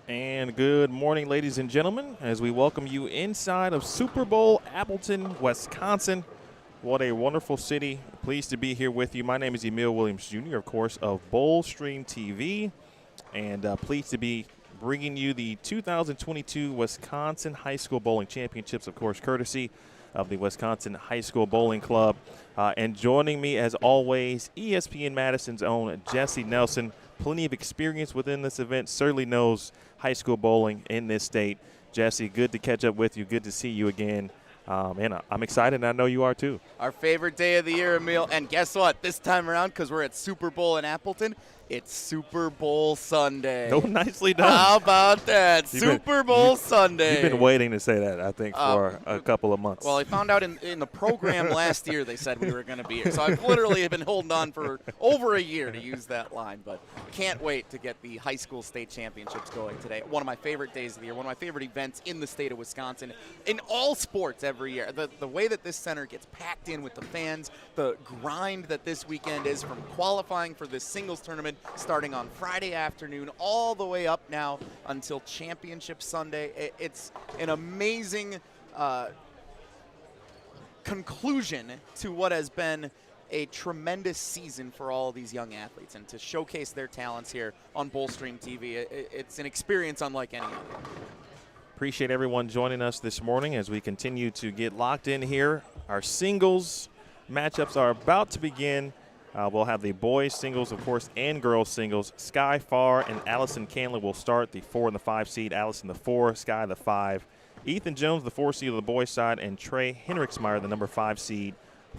And good morning, ladies and gentlemen, as we welcome you inside of Super Bowl Appleton, Wisconsin. What a wonderful city. Pleased to be here with you. My name is Emil Williams Jr., of course, of BowlStreamTV, and pleased to be bringing you the 2022 Wisconsin High School Bowling Championships, of course, courtesy of the Wisconsin High School Bowling Club. And joining me, as always, ESPN Madison's own Jesse Nelson. Plenty of experience within this event, certainly knows high school bowling in this state. Jesse, good to catch up with you. Good to see you again. And I'm excited, and I know you are too. Our favorite day of the year, Emil. And guess what? This time around, because we're at Super Bowl in Appleton, it's Super Bowl Sunday. Oh, nicely done. How about that? Super Bowl Sunday. You've been waiting to say that, I think, for a couple of months. Well, I found out in the program last year they said we were going to be here. So I've literally been holding on for over a year to use that line. But can't wait to get the high school state championships going today. One of my favorite days of the year, one of my favorite events in the state of Wisconsin, in all sports every year. The way that this center gets packed in with the fans, the grind that this weekend is from qualifying for this singles tournament starting on Friday afternoon all the way up now until Championship Sunday. It's an amazing conclusion to what has been a tremendous season for all of these young athletes, and to showcase their talents here on BowlStreamTV, it's an experience unlike any other. Appreciate everyone joining us this morning as we continue to get locked in here. Our singles matchups are about to begin. We'll have the boys singles, of course, and girls singles. Sky Farr and Allison Candler will start, the 4 and the 5 seed. Allison the 4, Sky the 5. Ethan Jones, the 4 seed of the boys side, and Trey Henriksmeyer, the number 5 seed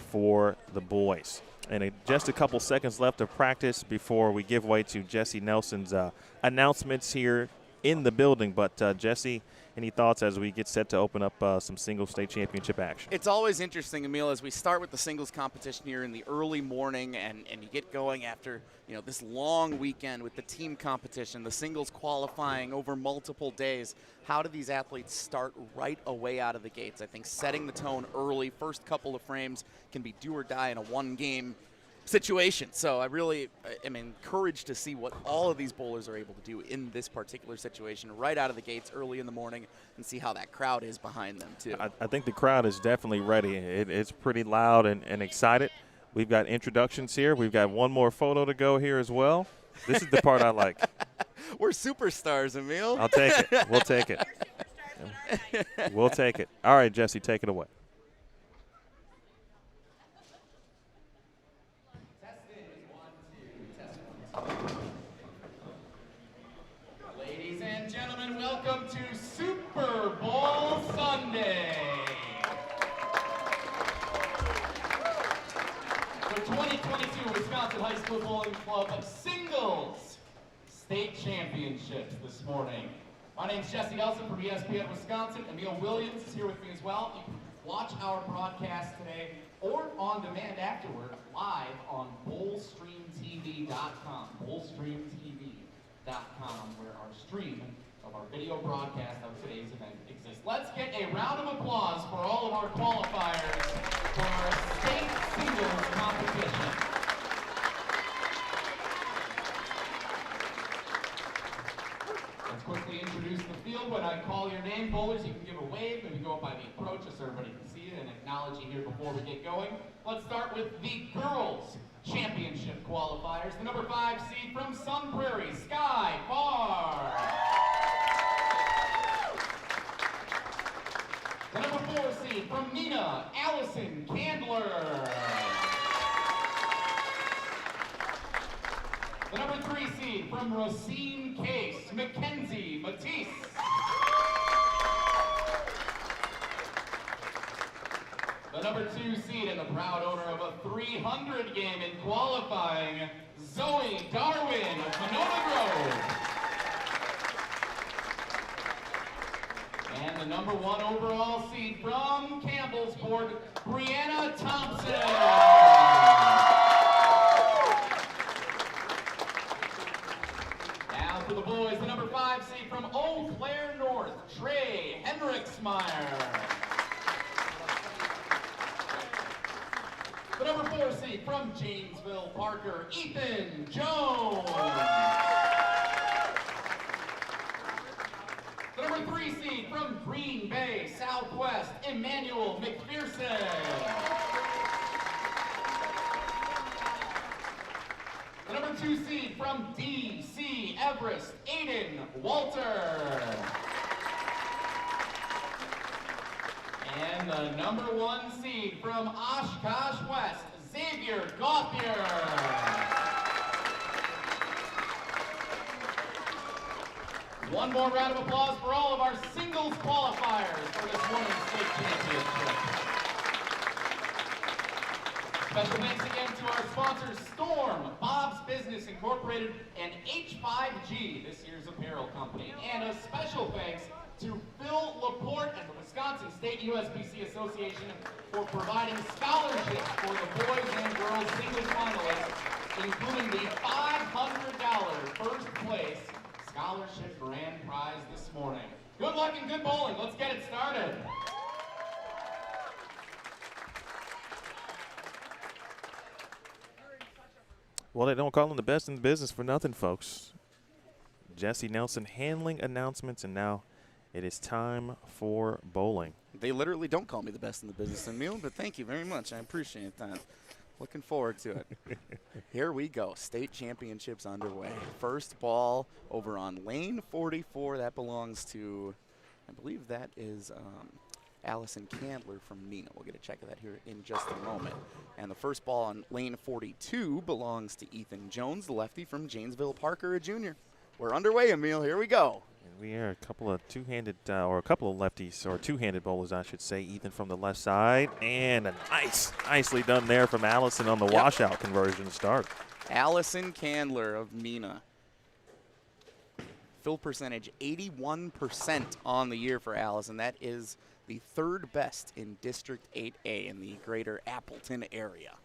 for the boys. And just a couple seconds left of practice before we give way to Jesse Nelson's announcements here in the building. But Jesse, any thoughts as we get set to open up some singles state championship action? It's always interesting, Emil, as we start with the singles competition here in the early morning and you get going after this long weekend with the team competition, the singles qualifying over multiple days. How do these athletes start right away out of the gates? I think setting the tone early, first couple of frames, can be do or die in a one-game situation. So I really am encouraged to see what all of these bowlers are able to do in this particular situation right out of the gates early in the morning, and see how that crowd is behind them too. I think the crowd is definitely ready. It's pretty loud and excited. We've got introductions here. We've got one more photo to go here as well. This is the part I like. We're superstars, Emil. I'll take it. We'll take it. We'll take it. All right, Jesse, take it away. Ladies and gentlemen, welcome to Super Bowl Sunday. The 2022 Wisconsin High School Bowling Club Singles State Championships this morning. My name's Jesse Nelson from ESPN Wisconsin. Emil Williams is here with me as well. You can watch our broadcast today or on demand afterward live on BowlStreamTV.com. BowlStreamTV.com, where our stream of our video broadcast of today's event exists. Let's get a round of applause for all of our qualifiers for our state singles competition. Let's quickly introduce the field. When I call your name, bowlers, you can give a wave, maybe go up by the approach just so everybody can see it and acknowledge you here before we get going. Let's start with the girls championship qualifiers. The number 5 seed from Sun Prairie, Sky Farr. The number 4 seed from Neenah, Allison Candler. The number 3 seed from Racine Case, Mackenzie Matisse. The number 2 seed and the proud owner of a 300 game in qualifying, Zoe Darwin of Monona Grove. And the number 1 overall seed from Campbellsport, Brianna Thompson. Now for the boys, the number 5 seed from Eau Claire North, Trey Henriksmeyer. The number 4 seed from Janesville Parker, Ethan Jones. 3 seed from Green Bay Southwest, Emmanuel Macpherson. The number 2 seed from D.C. Everest, Aiden Walter. And the number 1 seed from Oshkosh West, Xavier Gothier. One more round of applause for all of our singles qualifiers for this morning's state championship. Special thanks again to our sponsors, Storm, Bob's Business Incorporated, and H5G, this year's apparel company. And a special thanks to Phil Laporte and the Wisconsin State USBC Association for providing scholarships for the boys and girls singles finalists, including the $500 first place scholarship grand prize this morning. Good luck and good bowling. Let's get it started. Well, they don't call him the best in the business for nothing, folks. Jesse Nelson handling announcements, and now it is time for bowling. They literally don't call me the best in the business, Emil, but thank you very much. I appreciate that. Looking forward to it. Here we go. State championships underway. First ball over on lane 44. That belongs to, I believe that is Allison Candler from Neenah. We'll get a check of that here in just a moment. And the first ball on lane 42 belongs to Ethan Jones, the lefty from Janesville Parker, a junior. We're underway, Emil. Here we go. And we are a couple of two-handed, or a couple of lefties, or two-handed bowlers, I should say. Ethan from the left side, and a nicely done there from Allison on the washout conversion to start. Allison Candler of Neenah. Fill percentage 81% on the year for Allison. That is the third best in District 8A in the greater Appleton area,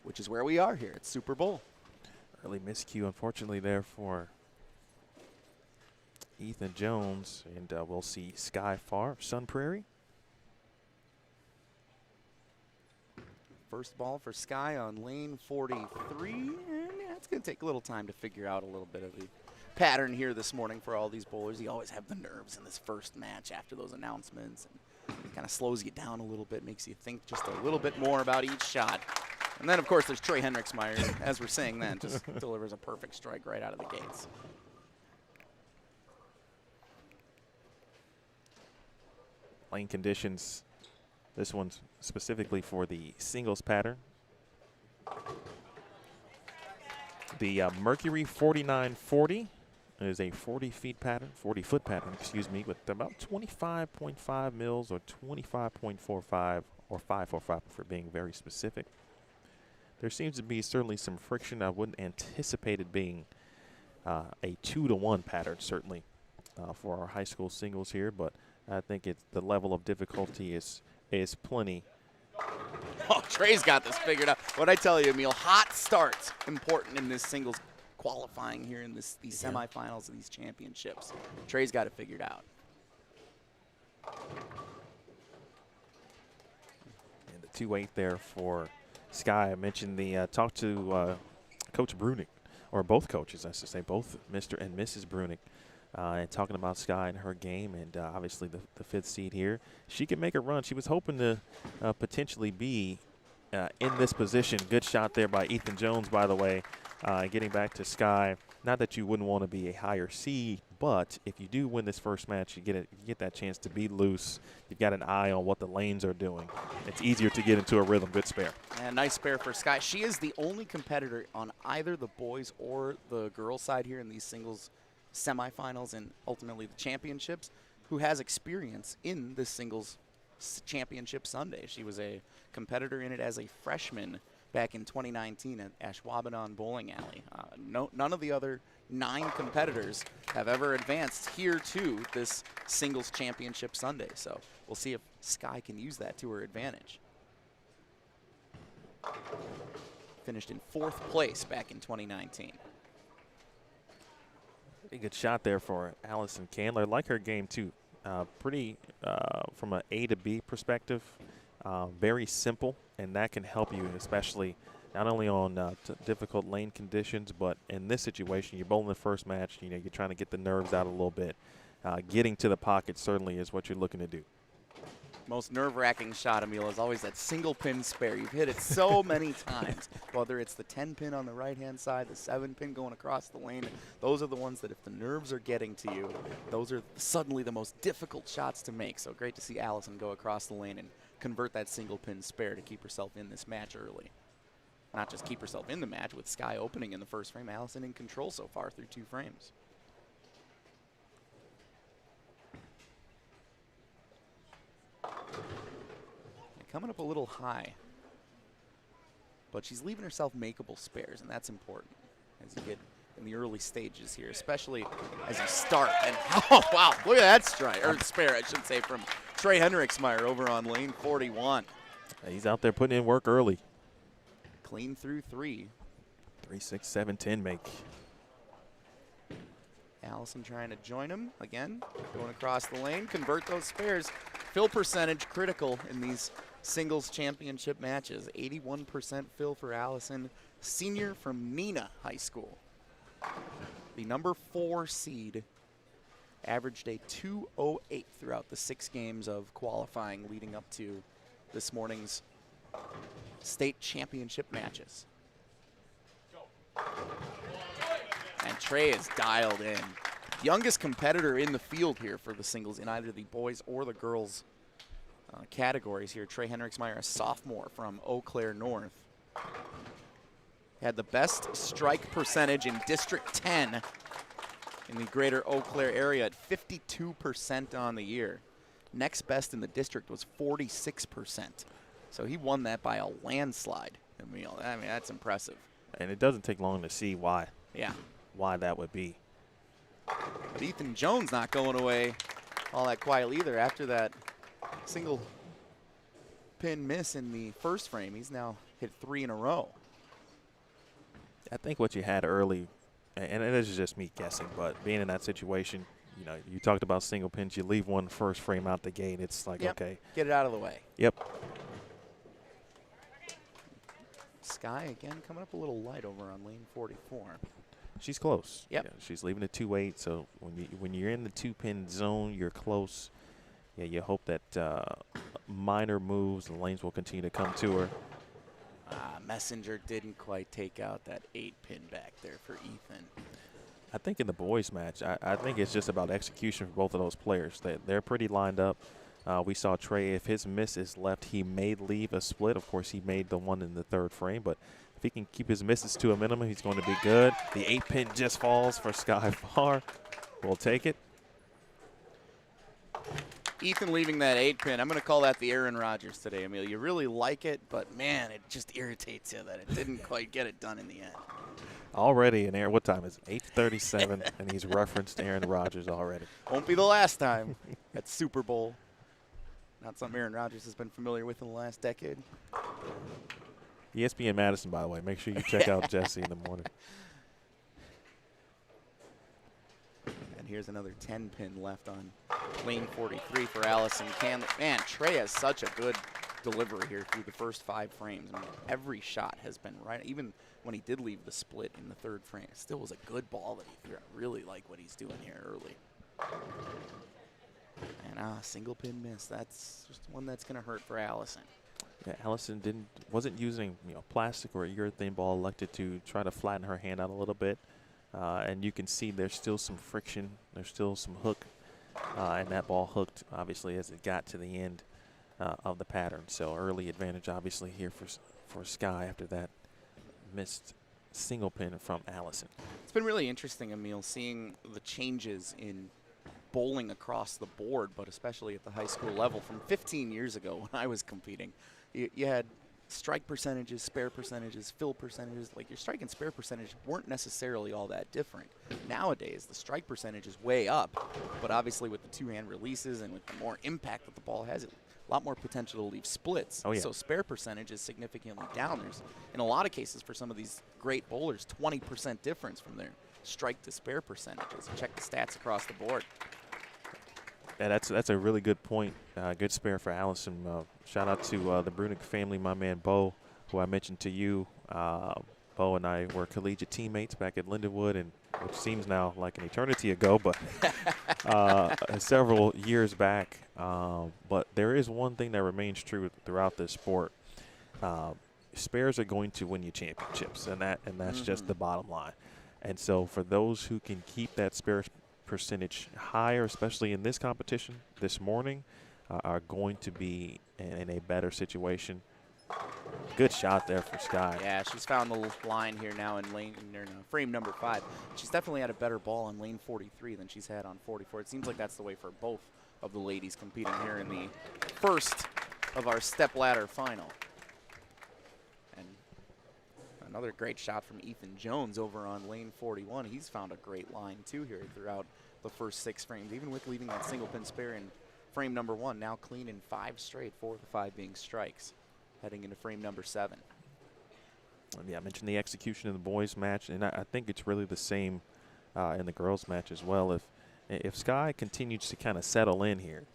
which is where we are here at Super Bowl. Early miscue, unfortunately, there for Ethan Jones, and we'll see Sky Farr of Sun Prairie. First ball for Sky on lane 43, and it's going to take a little time to figure out a little bit of the pattern here this morning for all these bowlers. You always have the nerves in this first match after those announcements, and it kind of slows you down a little bit, makes you think just a little bit more about each shot. And then, of course, there's Trey Hendricksmeyer, as we're saying then, just delivers a perfect strike right out of the gates. Lane conditions, this one's specifically for the singles pattern. The Mercury 4940 is a 40-foot pattern, excuse me, with about 25.5 mils or 25.45 or 545 for being very specific. There seems to be certainly some friction. I wouldn't anticipate it being a 2-to-1 pattern, certainly, for our high school singles here, but I think it's the level of difficulty is plenty. Oh, Trey's got this figured out. What I tell you, Emil, hot starts important in this singles qualifying here in these semifinals of these championships. Trey's got it figured out. And the 2-8 there for Sky. I mentioned the talk to Coach Brunig, or both coaches, I should say, both Mr. and Mrs. Brunig. And talking about Sky and her game, and obviously the 5th seed here. She can make a run. She was hoping to potentially be in this position. Good shot there by Ethan Jones, by the way. Getting back to Sky, not that you wouldn't want to be a higher seed, but if you do win this first match, you get that chance to be loose. You've got an eye on what the lanes are doing. It's easier to get into a rhythm. Good spare. And nice spare for Sky. She is the only competitor on either the boys or the girls side here in these singles semifinals and ultimately the championships who has experience in this singles championship Sunday. She was a competitor in it as a freshman back in 2019 at Ashwaubenon Bowling Alley. None of the other 9 competitors have ever advanced here to this singles championship Sunday. So we'll see if Sky can use that to her advantage. Finished in 4th place back in 2019. Pretty good shot there for Allison Candler. I like her game, too. Pretty, from an A to B perspective, very simple, and that can help you, especially not only on difficult lane conditions, but in this situation, you're bowling the first match, you're trying to get the nerves out a little bit. getting to the pocket certainly is what you're looking to do. Most nerve-wracking shot, Emil, is always that single pin spare. You've hit it so many times, whether it's the 10 pin on the right-hand side, the 7 pin going across the lane. Those are the ones that if the nerves are getting to you, those are suddenly the most difficult shots to make. So great to see Allison go across the lane and convert that single pin spare to keep herself in this match early. Not just keep herself in the match, with Sky opening in the first frame, Allison in control so far through 2 frames. Coming up a little high, but she's leaving herself makeable spares, and that's important as you get in the early stages here, especially as you start. And oh wow, look at that strike, or spare, I should say, from Trey Henriksmeyer over on lane 41. He's out there putting in work early. Clean through 3. 3, 6, 7, 10 make. Allison trying to join him again, going across the lane, convert those spares. Fill percentage critical in these singles championship matches. 81% fill for Allison, senior from Neenah High School. The number 4 seed averaged a 2:08 throughout the 6 games of qualifying leading up to this morning's state championship matches. And Trey is dialed in. Youngest competitor in the field here for the singles in either the boys or the girls categories here. Trey Henriksmeyer, a sophomore from Eau Claire North. Had the best strike percentage in District 10 in the greater Eau Claire area at 52% on the year. Next best in the district was 46%. So he won that by a landslide, Emil. I mean, that's impressive. And it doesn't take long to see why. Yeah. Why that would be. But Ethan Jones not going away all that quietly either. After that single pin miss in the first frame, he's now hit 3 in a row. I think what you had early, and this is just me guessing, but being in that situation, you know, you talked about single pins, you leave one first frame out the gate, it's like, yep. okay. Get it out of the way. Yep. Sky again coming up a little light over on lane 44. She's close. Yep. Yeah, she's leaving it 2-8, so when you're in the 2-pin zone, you're close. Yeah, you hope that minor moves and lanes will continue to come to her. Messenger didn't quite take out that 8-pin back there for Ethan. I think in the boys match, I think it's just about execution for both of those players. They're pretty lined up. We saw Trey, if his miss is left, he may leave a split. Of course, he made the one in the 3rd frame, but if he can keep his misses to a minimum, he's going to be good. The 8-pin just falls for Sky Farr. We'll take it. Ethan leaving that 8-pin. I'm going to call that the Aaron Rodgers today, Emil. You really like it, but, man, it just irritates you that it didn't quite get it done in the end. Already in Aaron, what time is it? 8:37, and he's referenced Aaron Rodgers already. Won't be the last time at Super Bowl. Not something Aaron Rodgers has been familiar with in the last decade. ESPN Madison, by the way. Make sure you check out Jesse in the morning. And here's another 10-pin left on lane 43 for Allison Canley. Man, Trey has such a good delivery here through the first 5 frames. I mean, every shot has been right. Even when he did leave the split in the 3rd frame, it still was a good ball that he threw. I really like what he's doing here early. And single pin miss. That's just one that's going to hurt for Allison. Yeah, Allison wasn't using plastic or a urethane ball. Elected to try to flatten her hand out a little bit, and you can see there's still some friction. There's still some hook, and that ball hooked obviously as it got to the end of the pattern. So early advantage obviously here for Sky after that missed single pin from Allison. It's been really interesting, Emil, seeing the changes in bowling across the board, but especially at the high school level. From 15 years ago when I was competing, you had strike percentages, spare percentages, fill percentages. Like your strike and spare percentage weren't necessarily all that different. Nowadays, the strike percentage is way up, but obviously with the 2-hand releases and with the more impact that the ball has, a lot more potential to leave splits. Oh, yeah. So spare percentage is significantly down. There's, in a lot of cases for some of these great bowlers, 20% difference from their strike to spare percentages. Check the stats across the board. Yeah, that's a really good point. Good spare for Allison. Shout out to the Brunick family, my man Bo, who I mentioned to you. Bo and I were collegiate teammates back at Lindenwood, and which seems now like an eternity ago, but several years back. But there is one thing that remains true throughout this sport. Spares are going to win you championships, and that's just the bottom line. And so for those who can keep that spare percentage higher, especially in this competition this morning, are going to be in a better situation. Good shot there for Sky. Yeah, she's found the line here now in frame number 5. She's definitely had a better ball on lane 43 than she's had on 44. It seems like that's the way for both of the ladies competing here in the first of our stepladder final. And another great shot from Ethan Jones over on lane 41. He's found a great line too here throughout the first 6 frames, even with leaving that single pin spare in frame number 1. Now clean in 5 straight, 4 of the 5 being strikes. Heading into frame number 7. Yeah, I mentioned the execution in the boys match, and I think it's really the same in the girls match as well. If Sky continues to kind of settle in here,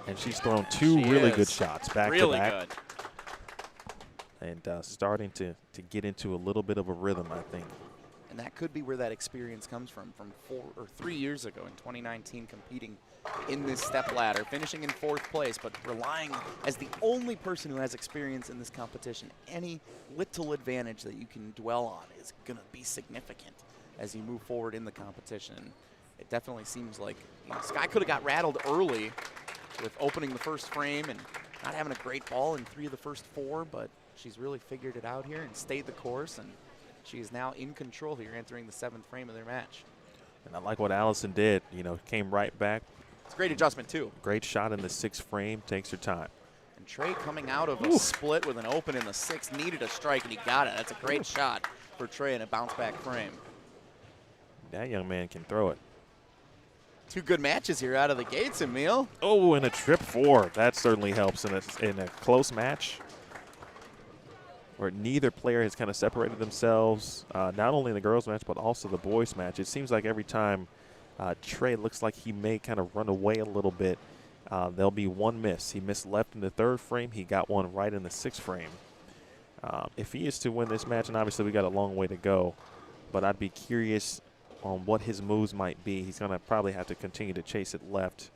and she's thrown 2 really good shots back to back. And starting to get into a little bit of a rhythm, I think. And that could be where that experience comes from 3 years ago in 2019, competing in this step ladder, finishing in 4th place, but relying as the only person who has experience in this competition. Any little advantage that you can dwell on is going to be significant as you move forward in the competition. It definitely seems like Sky could have got rattled early with opening the first frame and not having a great ball in 3 of the first 4, but she's really figured it out here and stayed the course, and she is now in control here entering the 7th frame of their match. And I like what Allison did, came right back. It's a great adjustment too. Great shot in the 6th frame, takes her time. And Trey coming out of a split with an open in the 6th, needed a strike and he got it. That's a great shot for Trey in a bounce back frame. That young man can throw it. 2 good matches here out of the gates, Emil. Oh, and a trip 4. That certainly helps in a close match where neither player has kind of separated themselves, not only in the girls match, but also the boys match. It seems like every time Trey looks like he may kind of run away a little bit, there'll be one miss. He missed left in the 3rd frame. He got one right in the 6th frame. If he is to win this match, and obviously we got a long way to go, but I'd be curious on what his moves might be. He's going to probably have to continue to chase it left.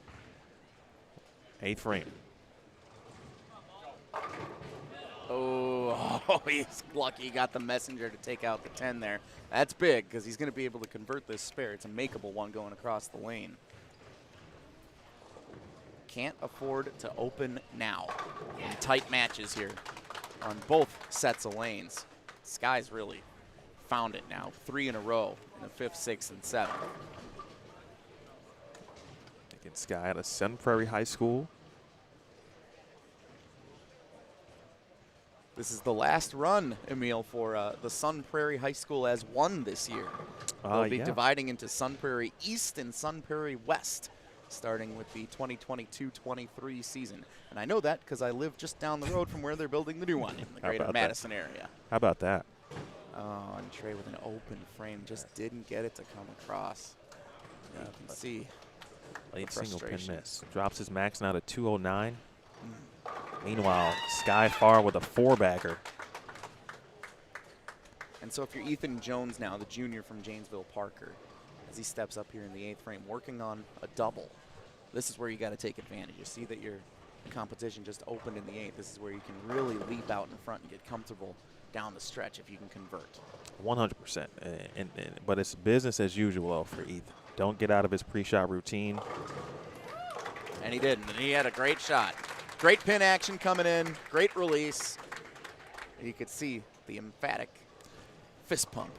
8th frame. Oh, he's lucky he got the messenger to take out the 10 there. That's big because he's going to be able to convert this spare. It's a makeable one going across the lane. Can't afford to open now in tight matches here on both sets of lanes. Sky's really found it now. 3 in a row in the 5th, 6th, and 7th. Against Sky out of Sun Prairie High School. This is the last run, Emil, for the Sun Prairie High School as one this year. They'll be dividing into Sun Prairie East and Sun Prairie West, starting with the 2022-23 season. And I know that because I live just down the road from where they're building the new one in the greater Madison area. How about that? Oh, and Trey with an open frame just didn't get it to come across. You can see late single pin miss. Drops his max now to 209. Meanwhile, Sky Far with a 4-bagger. And so if you're Ethan Jones now, the junior from Janesville Parker, as he steps up here in the 8th frame, working on a double, this is where you got to take advantage. You see that your competition just opened in the 8th. This is where you can really leap out in front and get comfortable down the stretch if you can convert. 100%. But it's business as usual though for Ethan. Don't get out of his pre-shot routine. And he didn't. And he had a great shot. Great pin action coming in. Great release. And you could see the emphatic fist pump.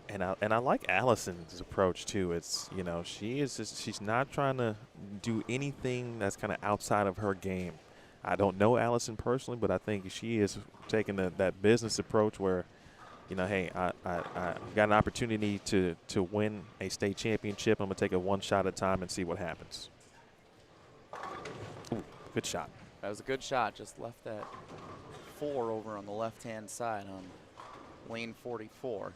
And I like Allison's approach too. It's, she's not trying to do anything that's kind of outside of her game. I don't know Allison personally, but I think she is taking that business approach where, hey, I got an opportunity to win a state championship. I'm going to take it one shot at a time and see what happens. Ooh, good shot. That was a good shot. Just left that 4 over on the left-hand side on lane 44.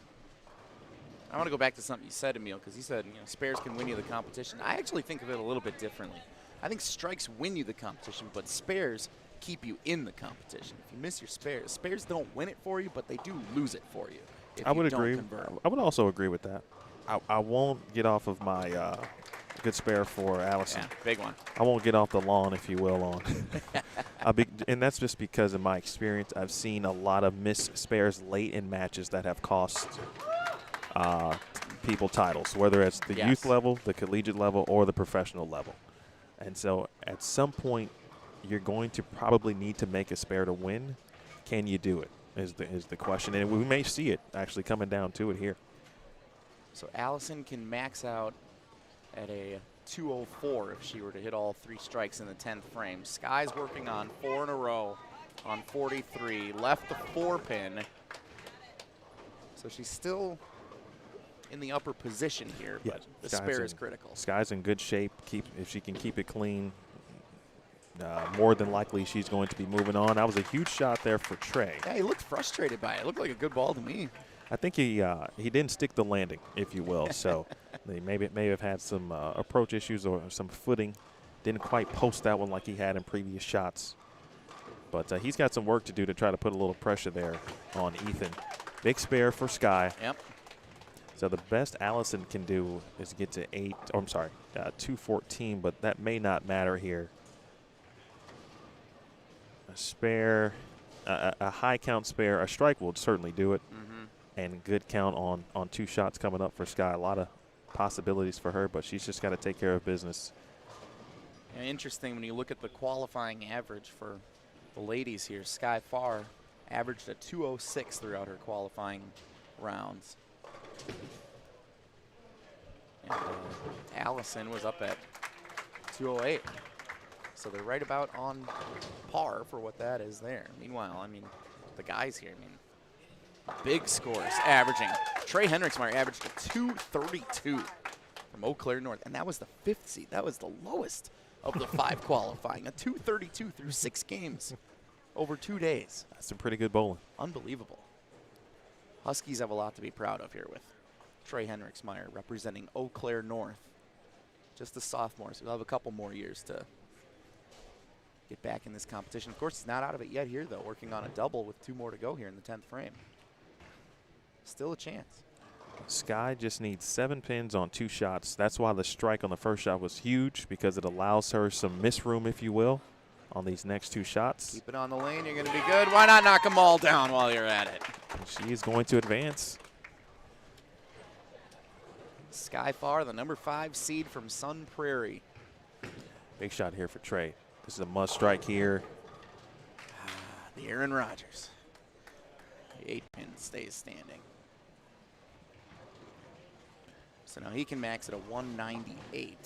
I want to go back to something you said, Emil, because you said, spares can win you the competition. I actually think of it a little bit differently. I think strikes win you the competition, but spares keep you in the competition. If you miss your spares don't win it for you, but they do lose it for you. if I would you agree. don't convert. I would also agree with that. I won't get off of my good spare for Allison. Yeah, big one. I won't get off the lawn, if you will, on. And that's just because of my experience. I've seen a lot of missed spares late in matches that have cost people titles, whether it's the youth level, the collegiate level, or the professional level. And so at some point, you're going to probably need to make a spare to win. Can you do it is the question. And we may see it actually coming down to it here. So Allison can max out at a 204 if she were to hit all 3 strikes in the 10th frame. Sky's working on 4 in a row on 43. Left the 4-pin. So she's still in the upper position here, but the spare is critical. Sky's in good shape. If she can keep it clean, more than likely she's going to be moving on. That was a huge shot there for Trey. Yeah, he looked frustrated by it. It looked like a good ball to me. I think he didn't stick the landing, if you will. So they may have had some approach issues or some footing. Didn't quite post that one like he had in previous shots. But he's got some work to do to try to put a little pressure there on Ethan. Big spare for Sky. Yep. So the best Allison can do is get to 214, but that may not matter here. A spare, a high count spare, a strike will certainly do it. And good count on 2 shots coming up for Sky. A lot of possibilities for her, but she's just got to take care of business. Yeah, interesting when you look at the qualifying average for the ladies here. Sky Farr averaged a 206 throughout her qualifying rounds. And Allison was up at 208. So they're right about on par for what that is there. Meanwhile, I mean, the guys here, I mean, big scores averaging. Trey Henriksmeyer averaged a 232 from Eau Claire North, and that was the 5th seed. That was the lowest of the 5 qualifying. A 232 through 6 games over 2 days. That's some pretty good bowling. Unbelievable. Huskies have a lot to be proud of here with Trey Henriksmeyer representing Eau Claire North. Just a sophomore, so he'll have a couple more years to get back in this competition. Of course, he's not out of it yet here, though, working on a double with 2 more to go here in the 10th frame. Still a chance. Sky just needs 7 pins on 2 shots. That's why the strike on the first shot was huge, because it allows her some miss room, if you will, on these next 2 shots. Keep it on the lane. You're going to be good. Why not knock them all down while you're at it? And she is going to advance. Sky Farr, the number 5 seed from Sun Prairie. Big shot here for Trey. This is a must strike here. The Aaron Rodgers. The 8-pin stays standing. So now he can max at a 198,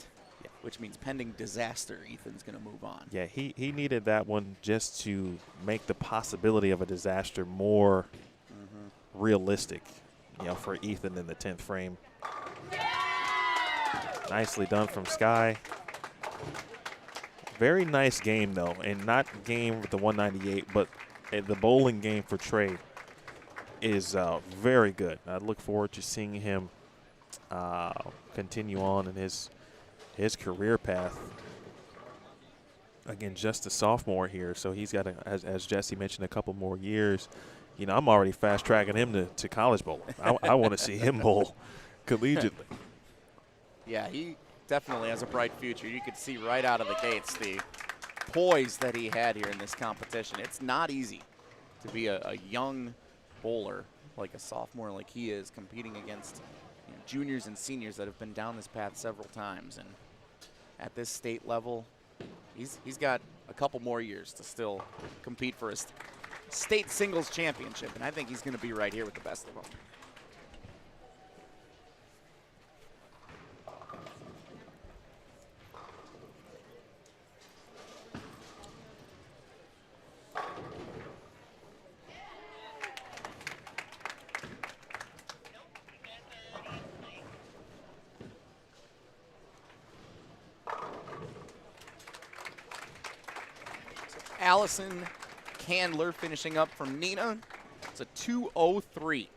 which means pending disaster, Ethan's going to move on. Yeah, he needed that one just to make the possibility of a disaster more realistic, for Ethan in the 10th frame. Nicely done from Sky. Very nice game, though, and not game with the 198, but the bowling game for Trey is very good. I look forward to seeing him continue on in his career path. Again, just a sophomore here, so he's got, as Jesse mentioned, a couple more years. I'm already fast-tracking him to college bowl. I want to see him bowl collegiately. Yeah, he definitely has a bright future. You could see right out of the gates the poise that he had here in this competition. It's not easy to be a young bowler like a sophomore like he is, competing against juniors and seniors that have been down this path several times. And at this state level, he's got a couple more years to still compete for a state singles championship, and I think he's going to be right here with the best of them. Allison Candler finishing up from Nina. It's a 203.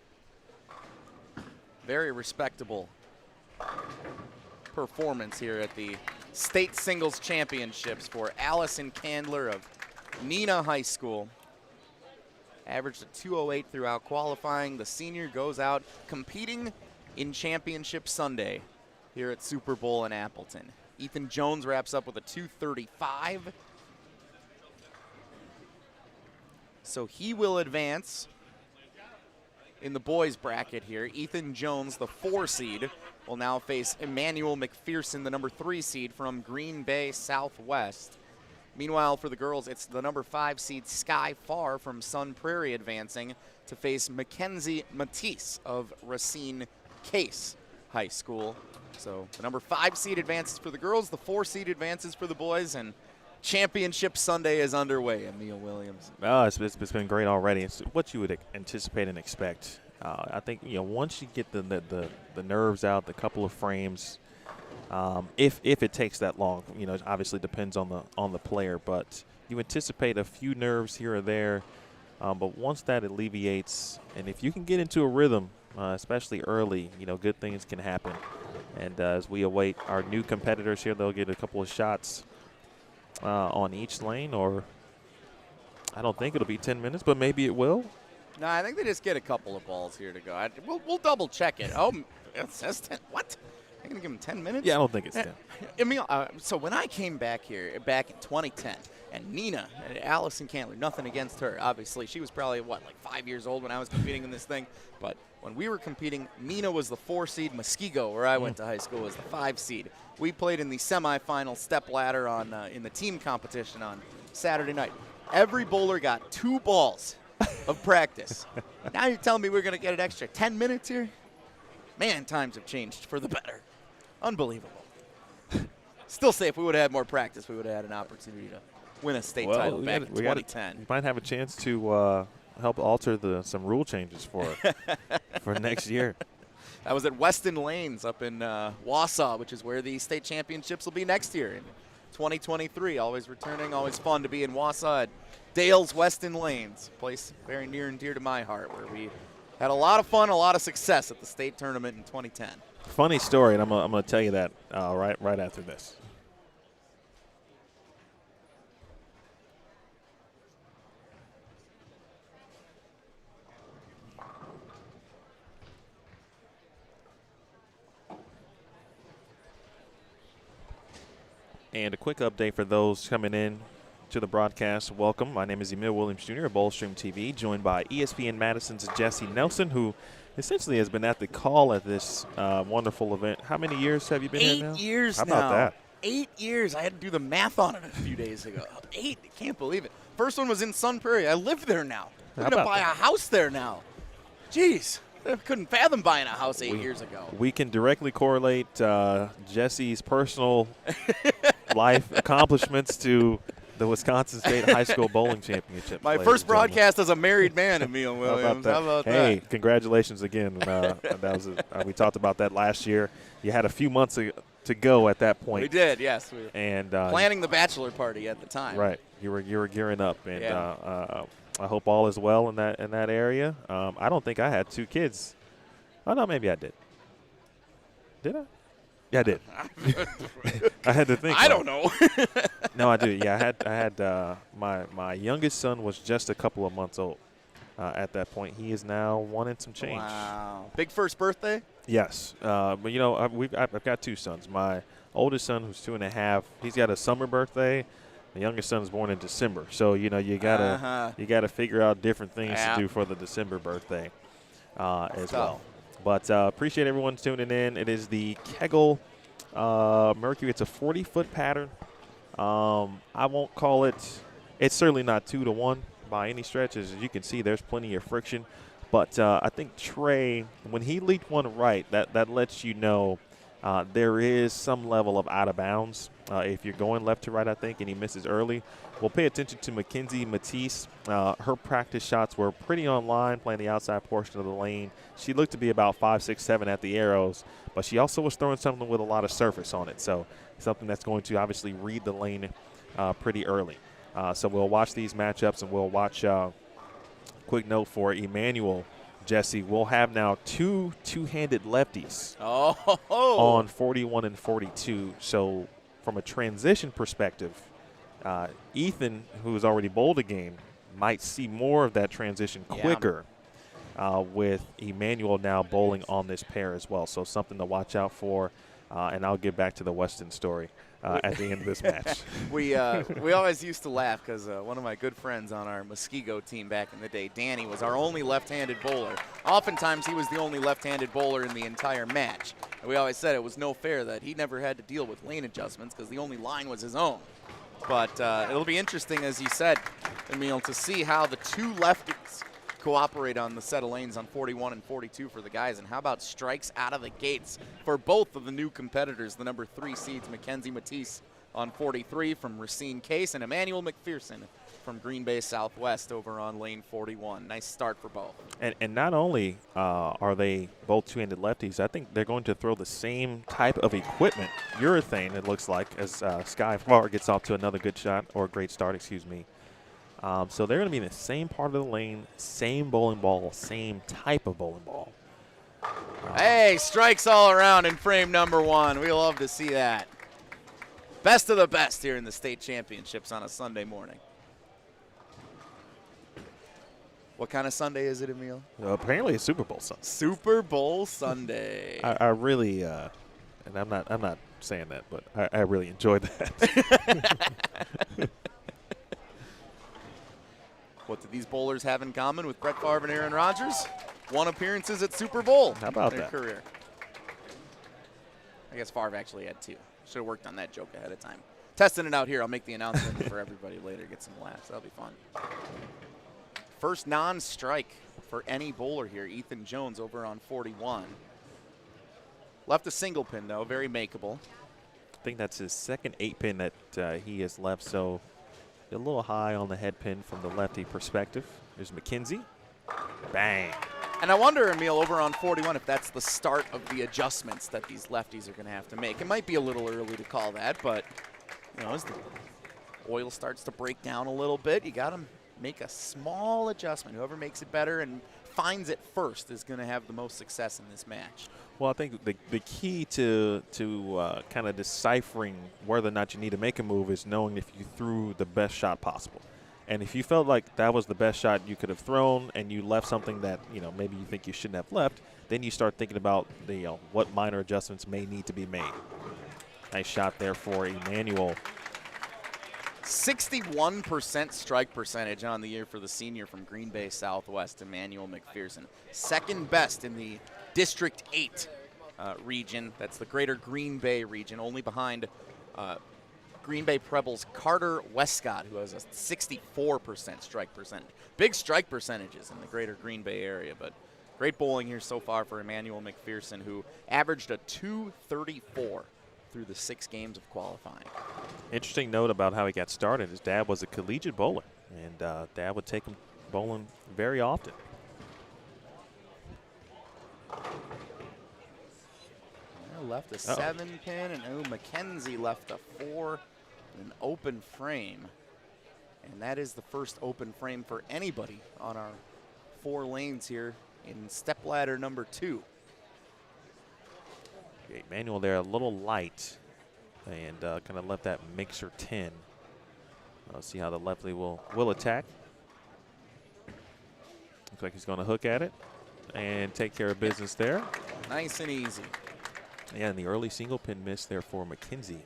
Very respectable performance here at the State Singles Championships for Allison Candler of Nina High School. averaged a 2:08 throughout qualifying. The senior goes out competing in Championship Sunday here at Super Bowl in Appleton. Ethan Jones wraps up with a 2:35. So he will advance in the boys bracket here. Ethan Jones, the 4 seed, will now face Emmanuel Macpherson, the number 3 seed from Green Bay Southwest. Meanwhile, for the girls, it's the number 5 seed Sky Farr from Sun Prairie advancing to face Mackenzie Matisse of Racine Case High School. So the number 5 seed advances for the girls, the 4 seed advances for the boys, and Championship Sunday is underway. Emil Williams. It's been great already. It's what you would anticipate and expect. I think once you get the nerves out, the couple of frames, if it takes that long, it obviously depends on the player, but you anticipate a few nerves here or there. But once that alleviates, and if you can get into a rhythm, especially early, good things can happen. And as we await our new competitors here, they'll get a couple of shots on each lane, or I don't think it'll be 10 minutes, but maybe it will. No, I think they just get a couple of balls here to go. We'll double check it. Oh, it says 10. What? They're going to give them 10 minutes? Yeah, I don't think it's 10. Emil, so when I came back here back in 2010, and Nina, Allison Candler, nothing against her, obviously. She was probably, like 5 years old when I was competing in this thing. But when we were competing, Nina was the 4 seed. Muskego, where I went to high school, was the 5 seed. We played in the semifinal step ladder in the team competition on Saturday night. Every bowler got 2 balls of practice. Now you're telling me we're going to get an extra 10 minutes here? Man, times have changed for the better. Unbelievable. Still say if we would have had more practice, we would have had an opportunity to win a state title back in 2010. We might have a chance to help alter some rule changes for next year. That was at Weston Lanes up in Wausau, which is where the state championships will be next year in 2023. Always returning, always fun to be in Wausau at Dale's Weston Lanes, a place very near and dear to my heart, where we had a lot of fun, a lot of success at the state tournament in 2010. Funny story, and I'm going to tell you that right after this. And a quick update for those coming in to the broadcast. Welcome. My name is Emil Williams Jr. of BowlStreamTV, joined by ESPN Madison's Jesse Nelson, who essentially has been at the call at this wonderful event. How many years have you been here now? 8 years now. How about that? 8 years. I had to do the math on it a few days ago. 8. I can't believe it. First one was in Sun Prairie. I live there now. I'm going to buy a house there now. Jeez. I couldn't fathom buying a house 8 years ago. We can directly correlate Jesse's personal life accomplishments to the Wisconsin State High School Bowling Championship. My first broadcast as a married man, Emil Williams. How about that? Hey, congratulations again. We talked about that last year. You had a few months to go at that point. We did, yes. And planning the bachelor party at the time. Right. You were gearing up, and yeah. I hope all is well in that area. I don't think I had 2 kids. Oh no, maybe I did. Did I? Yeah, I did. I had to think. I don't know. No, I do. Yeah, I had my youngest son was just a couple of months old at that point. He is now 1 and some change. Wow. Big first birthday? Yes. But I've got 2 sons. My oldest son, who's 2.5, he's got a summer birthday. The youngest son is born in December, so you gotta figure out different things to do for the December birthday as well. But appreciate everyone tuning in. It is the Kegel Mercury. It's a 40-foot pattern. I won't call it. It's certainly not 2-to-1 by any stretch. As you can see, there's plenty of friction. But I think Trey, when he leaked one right, that lets you know there is some level of out of bounds if you're going left to right, I think, and he misses early. We'll pay attention to Mackenzie Matisse. Her practice shots were pretty on line, playing the outside portion of the lane. She looked to be about 5, 6, 7 at the arrows, but she also was throwing something with a lot of surface on it, so something that's going to obviously read the lane pretty early. So we'll watch these matchups, and we'll watch quick note for Emmanuel. Jesse, we'll have now 2 two-handed lefties on 41 and 42. So from a transition perspective, Ethan, who's already bowled a game might see more of that transition quicker with Emmanuel now bowling on this pair as well. So something to watch out for, and I'll get back to the Weston story at the end of this match. We always used to laugh because one of my good friends on our Muskego team back in the day, Danny, was our only left-handed bowler. Oftentimes he was the only left-handed bowler in the entire match. And we always said it was no fair that he never had to deal with lane adjustments because the only line was his own. But it'll be interesting, as you said, Emil, to see how the two lefties cooperate on the set of lanes on 41 and 42 for the guys. And how about strikes out of the gates for both of the new competitors, the number 3 seeds, Mackenzie Matisse on 43 from Racine Case, and Emmanuel Macpherson from Green Bay Southwest over on lane 41. Nice start for both. And not only are they both two-handed lefties, I think they're going to throw the same type of equipment, urethane, it looks like, as Sky Farr gets off to another good shot, or a great start, excuse me. So they're going to be in the same part of the lane, same bowling ball, same type of bowling ball. Hey, strikes all around in frame number 1. We love to see that. Best of the best here in the state championships on a Sunday morning. What kind of Sunday is it, Emil? Apparently it's Super Bowl Sunday. Super Bowl Sunday. I really, and I'm not saying that, but I really enjoyed that. What do these bowlers have in common with Brett Favre and Aaron Rodgers? 1 appearances at Super Bowl. How about in their that? career. I guess Favre actually had 2. Should have worked on that joke ahead of time. Testing it out here. I'll make the announcement for everybody later. Get some laughs. That'll be fun. First non-strike for any bowler here. Ethan Jones over on 41. Left a single pin, though. Very makeable. I think that's his second 8-pin that he has left, so a little high on the head pin from the lefty perspective. There's McKenzie. Bang. And I wonder, Emil, over on 41, if that's the start of the adjustments that these lefties are going to have to make. It might be a little early to call that, but you know, as the oil starts to break down a little bit, you got to make a small adjustment. Whoever makes it better and finds it first is going to have the most success in this match. Well, I think the key to kind of deciphering whether or not you need to make a move is knowing if you threw the best shot possible. And if you felt like that was the best shot you could have thrown and you left something that, you know, maybe you think you shouldn't have left, then you start thinking about the what minor adjustments may need to be made. Nice shot there for Emmanuel. 61% strike percentage on the year for the senior from Green Bay Southwest, Emmanuel Macpherson. Second best in the District 8 region. That's the greater Green Bay region, only behind Green Bay Preble's Carter Westcott, who has a 64% strike percentage. Big strike percentages in the greater Green Bay area, but great bowling here so far for Emmanuel Macpherson, who averaged a 234 through the 6 games of qualifying. Interesting note about how he got started. His dad was a collegiate bowler, and Dad would take him bowling very often. Left a 7-pin, and McKenzie left a 4 in an open frame. And that is the first open frame for anybody on our 4 lanes here in stepladder number 2. Okay, Emmanuel there a little light and kind of left that mixer 10. Let's see how the lefty will attack. Looks like he's going to hook at it and take care of business there. Nice and easy. Yeah, and the early single pin miss there for McKenzie.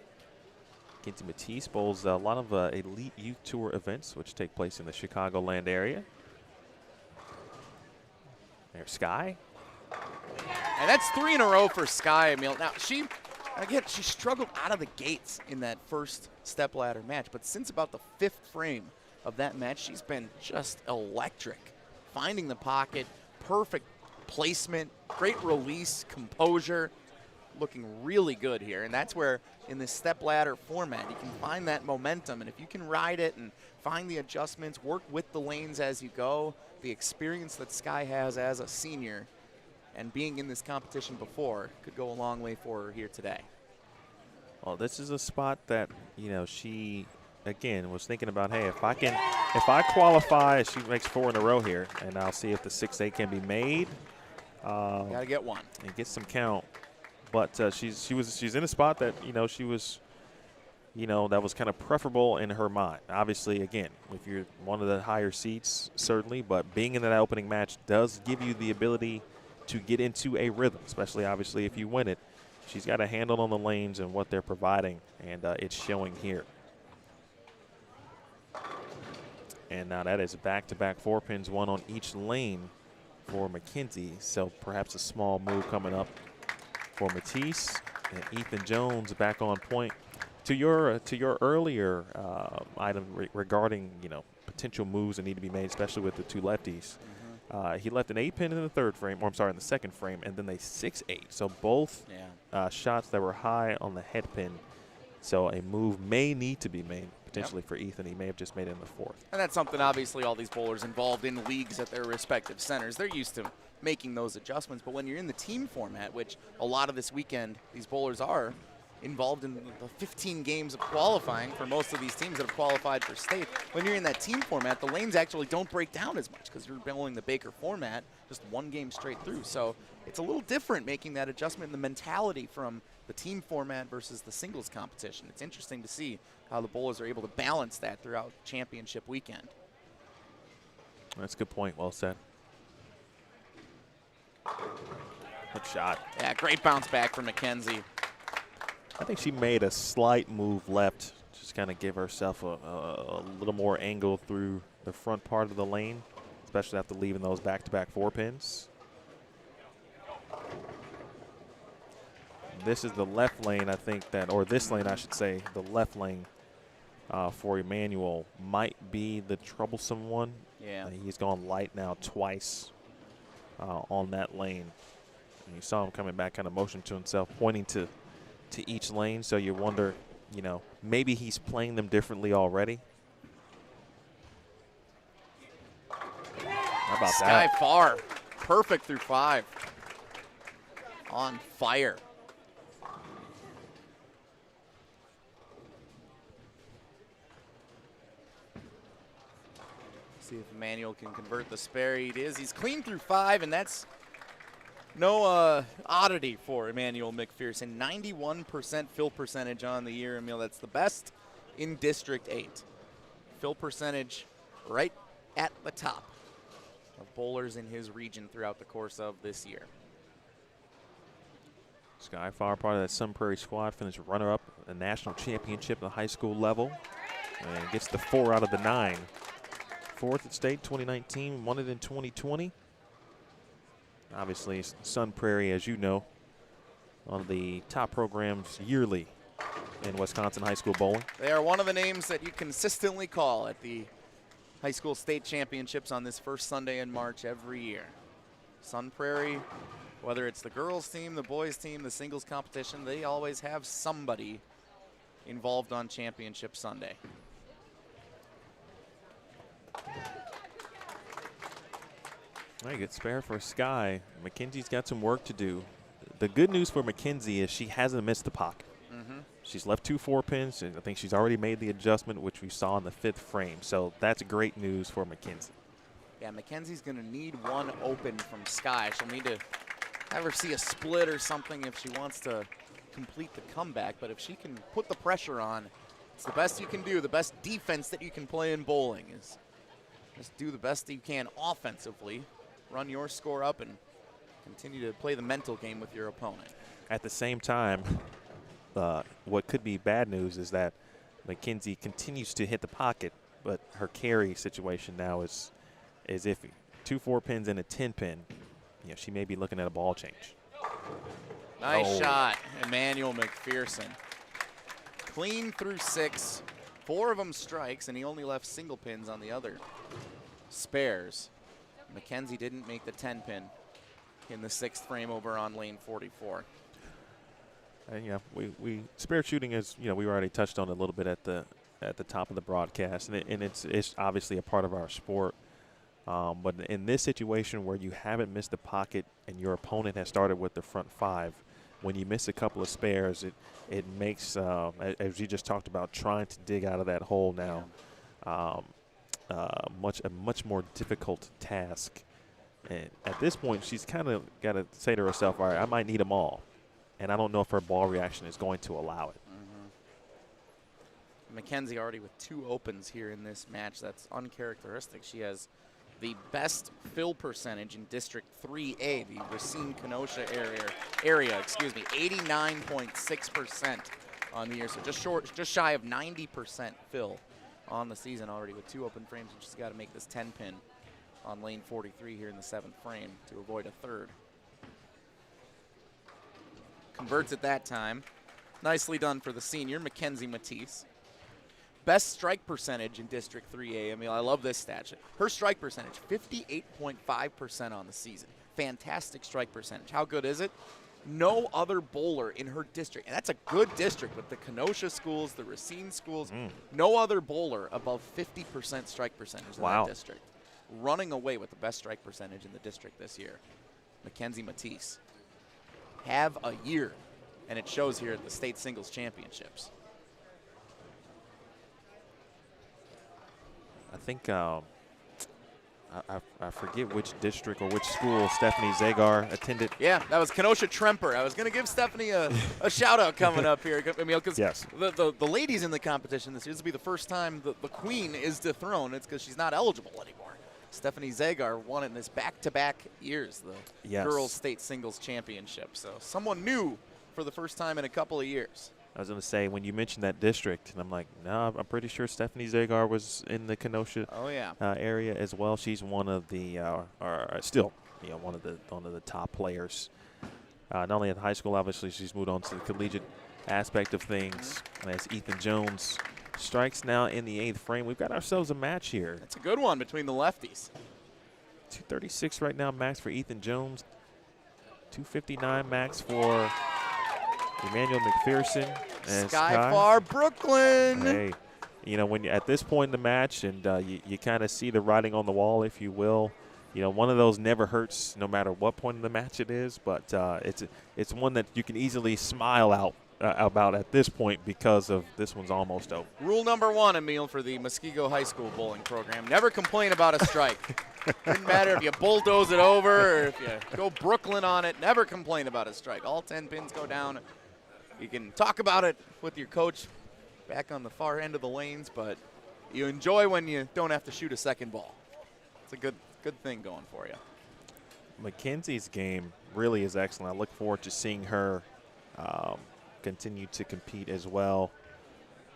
McKenzie Matisse bowls a lot of elite youth tour events, which take place in the Chicagoland area. There's Sky. And that's 3 in a row for Sky, Emil. Now, she struggled out of the gates in that first stepladder match, but since about the 5th frame of that match, she's been just electric. Finding the pocket, perfect placement, great release, composure. Looking really good here, and that's where in this stepladder format you can find that momentum, and if you can ride it and find the adjustments, work with the lanes as you go, the experience that Sky has as a senior and being in this competition before could go a long way for her here today. Well, this is a spot that, you know, she again was thinking about, hey, if I qualify, she makes 4 in a row here, and I'll see if the 6-8 can be made. Gotta get 1 and get some count. But she's in a spot that, you know, she was you know, that was kind of preferable in her mind. Obviously, again, if you're one of the higher seats, certainly, but being in that opening match does give you the ability to get into a rhythm, especially, obviously, if you win it. She's got a handle on the lanes and what they're providing, and it's showing here. And now that is back-to-back 4-pins, one on each lane for Mackenzie. So perhaps a small move coming up for Matisse and Ethan Jones back on point. To your earlier item regarding, you know, potential moves that need to be made, especially with the two lefties. He left an 8-pin in the third frame, or I'm sorry, in the second frame, and then a 6-8. So both shots that were high on the head pin. So a move may need to be made potentially for Ethan. He may have just made it in the fourth. And that's something, obviously, all these bowlers involved in leagues at their respective centers, they're used to making those adjustments. But when you're in the team format, which a lot of this weekend these bowlers are involved in the 15 games of qualifying for most of these teams that have qualified for state, when you're in that team format, the lanes actually don't break down as much because you're bowling the Baker format, just one game straight through. So it's a little different making that adjustment in the mentality from the team format versus the singles competition. It's interesting to see how the bowlers are able to balance that throughout championship weekend. That's a good point. Well said. Good shot. Yeah, great bounce back from Mackenzie. I think she made a slight move left, just kind of give herself a little more angle through the front part of the lane, especially after leaving those back-to-back 4-pins. This is the left lane, I think that, or this lane, I should say, the left lane for Emmanuel might be the troublesome one. Yeah. He's gone light now twice on that lane. And you saw him coming back, kind of motion to himself, pointing to each lane, so you wonder, you know, maybe he's playing them differently already. How about Sky that? far. Perfect through 5. On fire. See if Emmanuel can convert the spare. He is. He's clean through 5, and that's no oddity for Emmanuel Macpherson. 91% fill percentage on the year, Emil. That's the best in District 8. Fill percentage right at the top of bowlers in his region throughout the course of this year. Skyfire, part of that Sun Prairie squad, finished runner-up a national championship at the high school level, and gets the 4 out of the 9. 4th at state 2019, won it in 2020. Obviously, Sun Prairie, as you know, one of the top programs yearly in Wisconsin high school bowling. They are one of the names that you consistently call at the high school state championships on this first Sunday in March every year. Sun Prairie, whether it's the girls team, the boys team, the singles competition, they always have somebody involved on championship Sunday. All right, good spare for Sky. Mackenzie's got some work to do. The good news for Mackenzie is she hasn't missed the pocket. She's left 2 4-pins, and I think she's already made the adjustment, which we saw in the 5th frame. So that's great news for Mackenzie. Yeah, Mackenzie's going to need one open from Sky. She'll need to have her see a split or something if she wants to complete the comeback. But if she can put the pressure on, it's the best you can do. The best defense that you can play in bowling is just do the best that you can offensively, run your score up, and continue to play the mental game with your opponent. At the same time, what could be bad news is that Mackenzie continues to hit the pocket, but her carry situation now is iffy. 2 4-pins and a 10-pin. You know, she may be looking at a ball change. Nice shot, Emmanuel Macpherson. Clean through 6, 4 of them strikes, and he only left single pins on the other spares. Mackenzie didn't make the 10-pin in the 6th frame over on lane 44. And yeah, we spare shooting, is, you know, we already touched on it a little bit at the top of the broadcast, and it's obviously a part of our sport. But in this situation where you haven't missed the pocket and your opponent has started with the front 5, when you miss a couple of spares, it makes, as you just talked about, trying to dig out of that hole now, a much more difficult task. And at this point, she's kind of got to say to herself, all right, I might need them all. And I don't know if her ball reaction is going to allow it. Mackenzie already with 2 opens here in this match. That's uncharacteristic. She has the best fill percentage in District 3A, the Racine-Kenosha area, 89.6% on the year. So just shy of 90% fill on the season already with 2 open frames. And she's got to make this 10-pin on lane 43 here in the 7th frame to avoid a 3rd. Converts at that time. Nicely done for the senior, Mackenzie Matisse. Best strike percentage in District 3A. Emil, I love this stat. Her strike percentage, 58.5% on the season. Fantastic strike percentage. How good is it? No other bowler in her district, and that's a good district with the Kenosha schools, the Racine schools. No other bowler above 50% strike percentage in that district. Running away with the best strike percentage in the district this year. Mackenzie Matisse. Have a year, and it shows here at the state singles championships. I think I forget which district or which school Stephanie Zagar attended. Yeah, that was Kenosha Tremper. I was going to give Stephanie a shout out coming up here, Emil, because the ladies in the competition this year, this will be the first time the queen is dethroned. It's because she's not eligible anymore. Stephanie Zagar won it in this back-to-back years, the girls state singles championship. So someone new for the first time in a couple of years. I was going to say, when you mentioned that district, and I'm like, no, I'm pretty sure Stephanie Zagar was in the Kenosha area as well. She's one of the, still, one of the top players. Not only at high school, obviously, she's moved on to the collegiate aspect of things. And as Ethan Jones strikes now in the 8th frame, we've got ourselves a match here. It's a good one between the lefties. 236 right now, max for Ethan Jones. 259 max for Emmanuel Macpherson. And Skyfar Brooklyn. Hey, when you're at this point in the match and you kind of see the writing on the wall, if you will, one of those never hurts no matter what point in the match it is, but it's one that you can easily smile about at this point because of this one's almost over. Rule number 1, Emil, for the Muskego High School bowling program, never complain about a strike. Doesn't matter if you bulldoze it over or if you go Brooklyn on it, never complain about a strike. All 10 pins go down. You can talk about it with your coach back on the far end of the lanes, but you enjoy when you don't have to shoot a second ball. It's a good thing going for you. Mackenzie's game really is excellent. I look forward to seeing her continue to compete as well.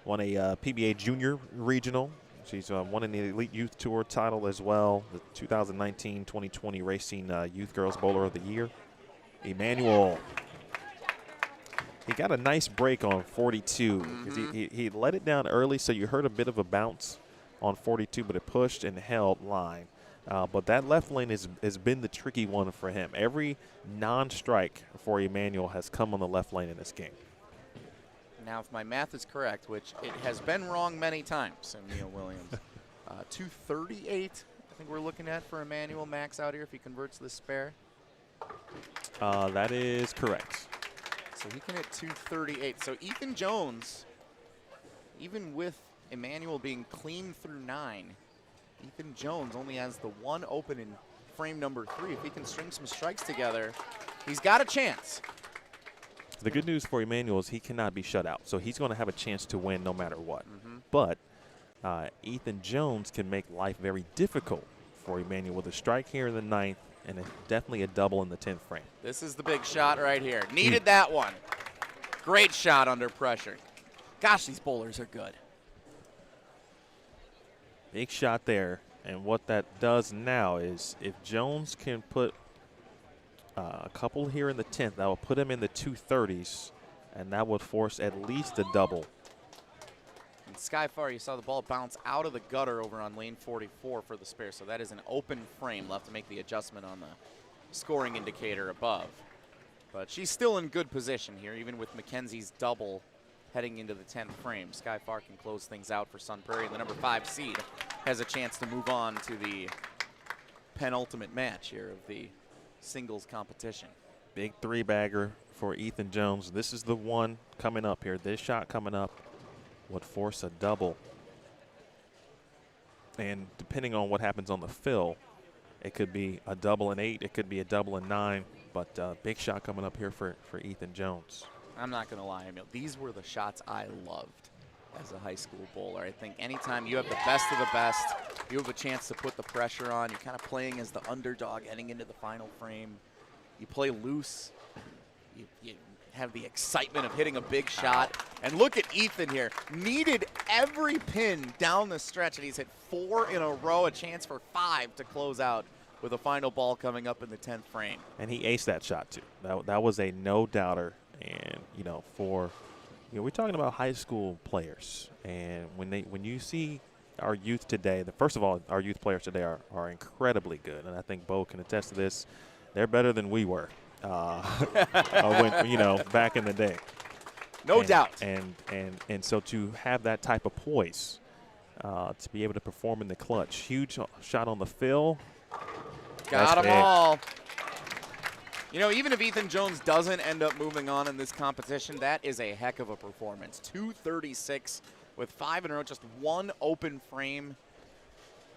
Won a PBA Junior Regional. She's won an Elite Youth Tour title as well. The 2019-2020 Racing Youth Girls Bowler of the Year. Emmanuel. He got a nice break on 42 because he let it down early, so you heard a bit of a bounce on 42, but it pushed and held line. But that left lane has been the tricky one for him. Every non-strike for Emmanuel has come on the left lane in this game. Now, if my math is correct, which it has been wrong many times, Emil Williams, 238 I think we're looking at for Emmanuel max out here if he converts this spare. That is correct. So he can hit 238. So Ethan Jones, even with Emmanuel being clean through 9, Ethan Jones only has the 1 open in frame number 3. If he can string some strikes together, he's got a chance. The good news for Emmanuel is he cannot be shut out, so he's going to have a chance to win no matter what. But Ethan Jones can make life very difficult for Emmanuel with a strike here in the 9th and definitely a double in the 10th frame. This is the big shot right here. Needed that one. Great shot under pressure. Gosh, these bowlers are good. Big shot there. And what that does now is if Jones can put a couple here in the 10th, that will put him in the 230s, and that would force at least a double. And Skyfar, you saw the ball bounce out of the gutter over on lane 44 for the spare, so that is an open frame left to make the adjustment on the scoring indicator above. But she's still in good position here, even with Mackenzie's double heading into the 10th frame. Skyfar can close things out for Sun Prairie, and the number 5 seed has a chance to move on to the penultimate match here of the singles competition. Big 3-bagger for Ethan Jones. This is the one coming up here. This shot coming up would force a double. And depending on what happens on the fill, it could be a double in 8, it could be a double in 9, but big shot coming up here for Ethan Jones. I'm not going to lie, Emil. These were the shots I loved as a high school bowler. I think anytime you have the best of the best, you have a chance to put the pressure on. You're kind of playing as the underdog heading into the final frame. You play loose. You have the excitement of hitting a big shot. And look at Ethan here. Needed every pin down the stretch, and he's hit 4 in a row, a chance for 5 to close out with a final ball coming up in the 10th frame. And he aced that shot, too. That was a no-doubter. And, we're talking about high school players. And when you see our youth today, first of all, our youth players today are incredibly good. And I think Bo can attest to this. They're better than we were. Back in the day. No doubt. And so to have that type of poise, to be able to perform in the clutch, huge shot on the fill. Got them all. Even if Ethan Jones doesn't end up moving on in this competition, that is a heck of a performance. 236 with 5 in a row, just 1 open frame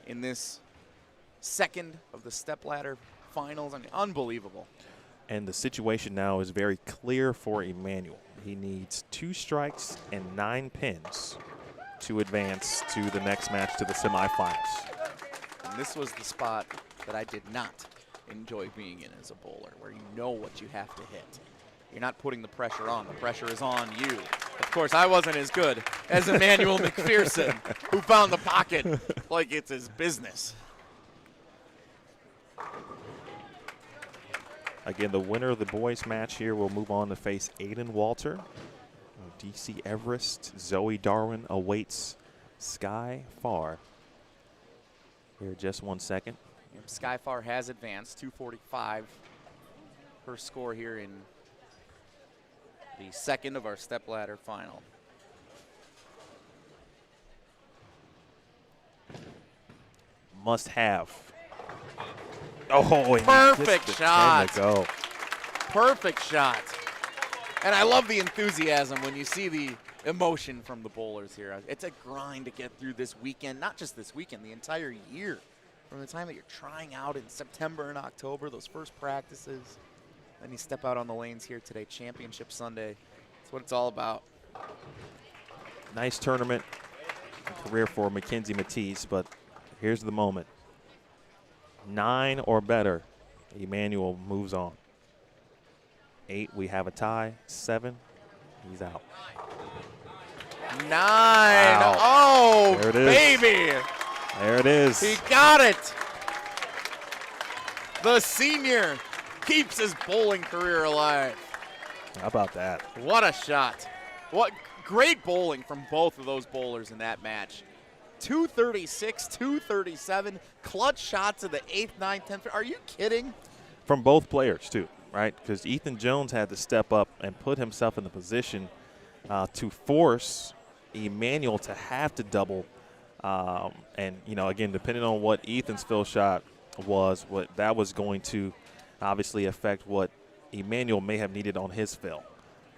in this second of the stepladder finals. I mean, unbelievable. And the situation now is very clear for Emmanuel. He needs 2 strikes and 9 pins to advance to the next match, to the semifinals. And this was the spot that I did not enjoy being in as a bowler, where you know what you have to hit. You're not putting the pressure on. The pressure is on you. Of course, I wasn't as good as Emmanuel Macpherson, who found the pocket like it's his business. Again, the winner of the boys match here will move on to face Aiden Walter. DC Everest, Zoe Darwin awaits Sky Far. Here, just 1 second. Sky Far has advanced, 245. Her score here in the second of our stepladder final. Must have. Oh, perfect shot. Go. Perfect shot. And I love the enthusiasm when you see the emotion from the bowlers here. It's a grind to get through this weekend, not just this weekend, the entire year. From the time that you're trying out in September and October, those first practices, then you step out on the lanes here today, Championship Sunday. That's what it's all about. Nice tournament career for Mackenzie Matisse, but here's the moment. 9 or better, Emmanuel moves on. 8, we have a tie. 7, he's out. 9. Wow. Oh, there it is. Baby. There it is. He got it. The senior keeps his bowling career alive. How about that? What a shot. What great bowling from both of those bowlers in that match. 236, 237, clutch shots in the 8th, 9th, 10th. Are you kidding? From both players, too, right? Because Ethan Jones had to step up and put himself in the position to force Emmanuel to have to double. And, again, depending on what Ethan's fill shot was, what that was going to obviously affect what Emmanuel may have needed on his fill.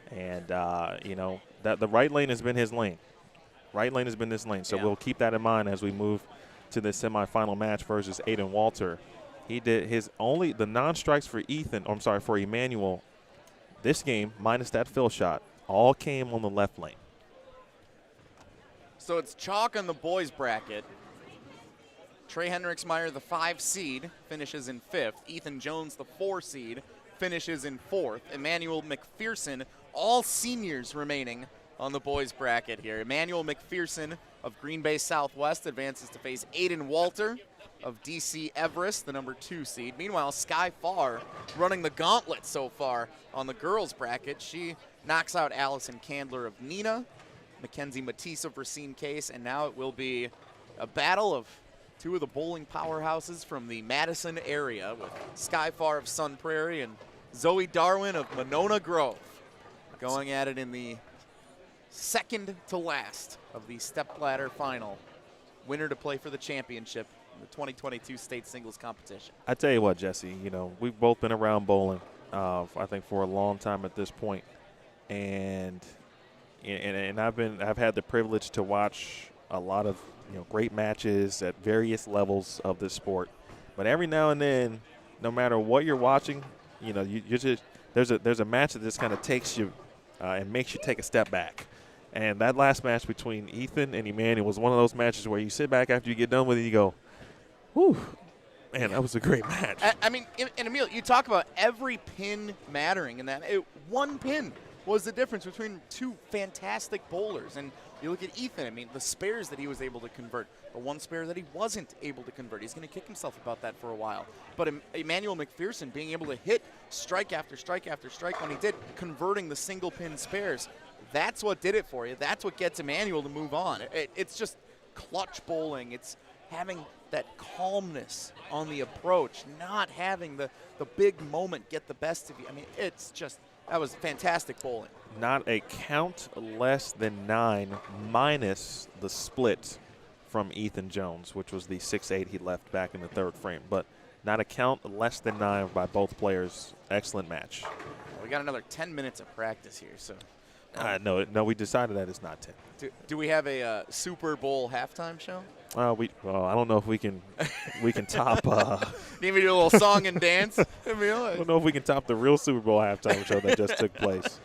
And, that the right lane has been his lane. Right lane has been this lane. So we'll keep that in mind as we move to the semifinal match versus Aiden Walter. He did the non-strikes for for Emmanuel this game, minus that fill shot, all came on the left lane. So it's chalk on the boys bracket. Trey Hendricksmeyer, the 5 seed, finishes in 5th. Ethan Jones, the 4 seed, finishes in 4th. Emmanuel Macpherson, all seniors remaining on the boys bracket here. Emmanuel Macpherson of Green Bay Southwest advances to face Aiden Walter of DC Everest, the number 2 seed. Meanwhile, Sky Far running the gauntlet so far on the girls bracket. She knocks out Allison Candler of Neenah, Mackenzie Matisse of Racine Case, and now it will be a battle of 2 of the bowling powerhouses from the Madison area, with Sky Far of Sun Prairie and Zoe Darwin of Monona Grove going at it in the second to last of the stepladder final. Winner to play for the championship in the 2022 state singles competition. I tell you what, Jesse, we've both been around bowling, I think, for a long time at this point. And I've had the privilege to watch a lot of great matches at various levels of this sport. But every now and then, no matter what you're watching, you just there's a match that just kind of takes you and makes you take a step back. And that last match between Ethan and Emmanuel was one of those matches where you sit back after you get done with it, you go, whew, man, that was a great match. I mean, and Emil, you talk about every pin mattering in that. One pin was the difference between two fantastic bowlers. And you look at Ethan, I mean, the spares that he was able to convert, the one spare that he wasn't able to convert. He's going to kick himself about that for a while. But Emmanuel Macpherson being able to hit strike after strike after strike when he did, converting the single pin spares, that's what did it for you. That's what gets Emmanuel to move on. It's just clutch bowling. It's having that calmness on the approach, not having the big moment get the best of you. I mean, it's just, that was fantastic bowling. Not a count less than 9 minus the split from Ethan Jones, which was the 6-8 he left back in the third frame. But not a count less than 9 by both players. Excellent match. We got another 10 minutes of practice here, so. No, we decided that it's not 10. Do we have a Super Bowl halftime show? Well, I don't know if we can top. Need me to do a little song and dance, Emil? I don't know if we can top the real Super Bowl halftime show that just took place.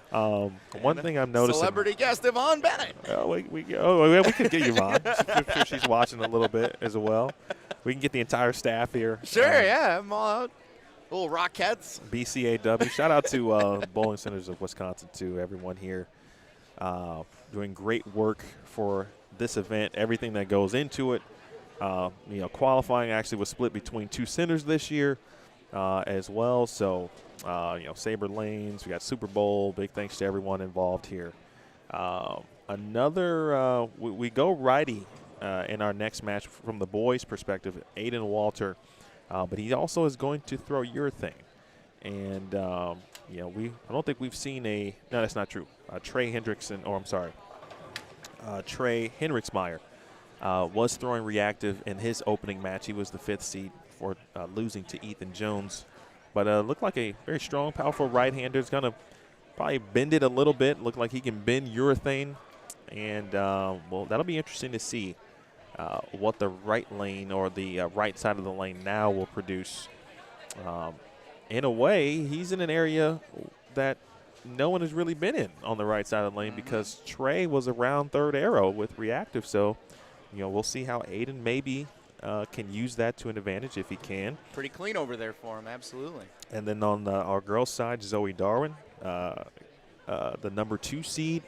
One thing I'm noticing. Celebrity guest Yvonne Bennett. We could get Yvonne. I'm sure she's watching a little bit as well. We can get the entire staff here. Sure, yeah, I'm all out. Little Rockettes. BCAW. Shout out to Bowling Centers of Wisconsin, too. Everyone here doing great work for this event. Everything that goes into it. Qualifying actually was split between 2 centers this year as well. So, Sabre Lanes, we got Super Bowl. Big thanks to everyone involved here. We go righty in our next match from the boys' perspective. Aiden Walter. But he also is going to throw urethane. And, I don't think we've seen no, that's not true. Trey Henriksmeyer was throwing reactive in his opening match. He was the 5th seed for losing to Ethan Jones. But looked like a very strong, powerful right-hander. Is going to probably bend it a little bit. Looked like he can bend urethane. And, that'll be interesting to see. What the right lane or the right side of the lane now will produce. In a way, he's in an area that no one has really been in on the right side of the lane because Trey was around third arrow with reactive. So, we'll see how Aiden maybe can use that to an advantage if he can. Pretty clean over there for him, absolutely. And then on our girls' side, Zoe Darwin, the number 2 seed.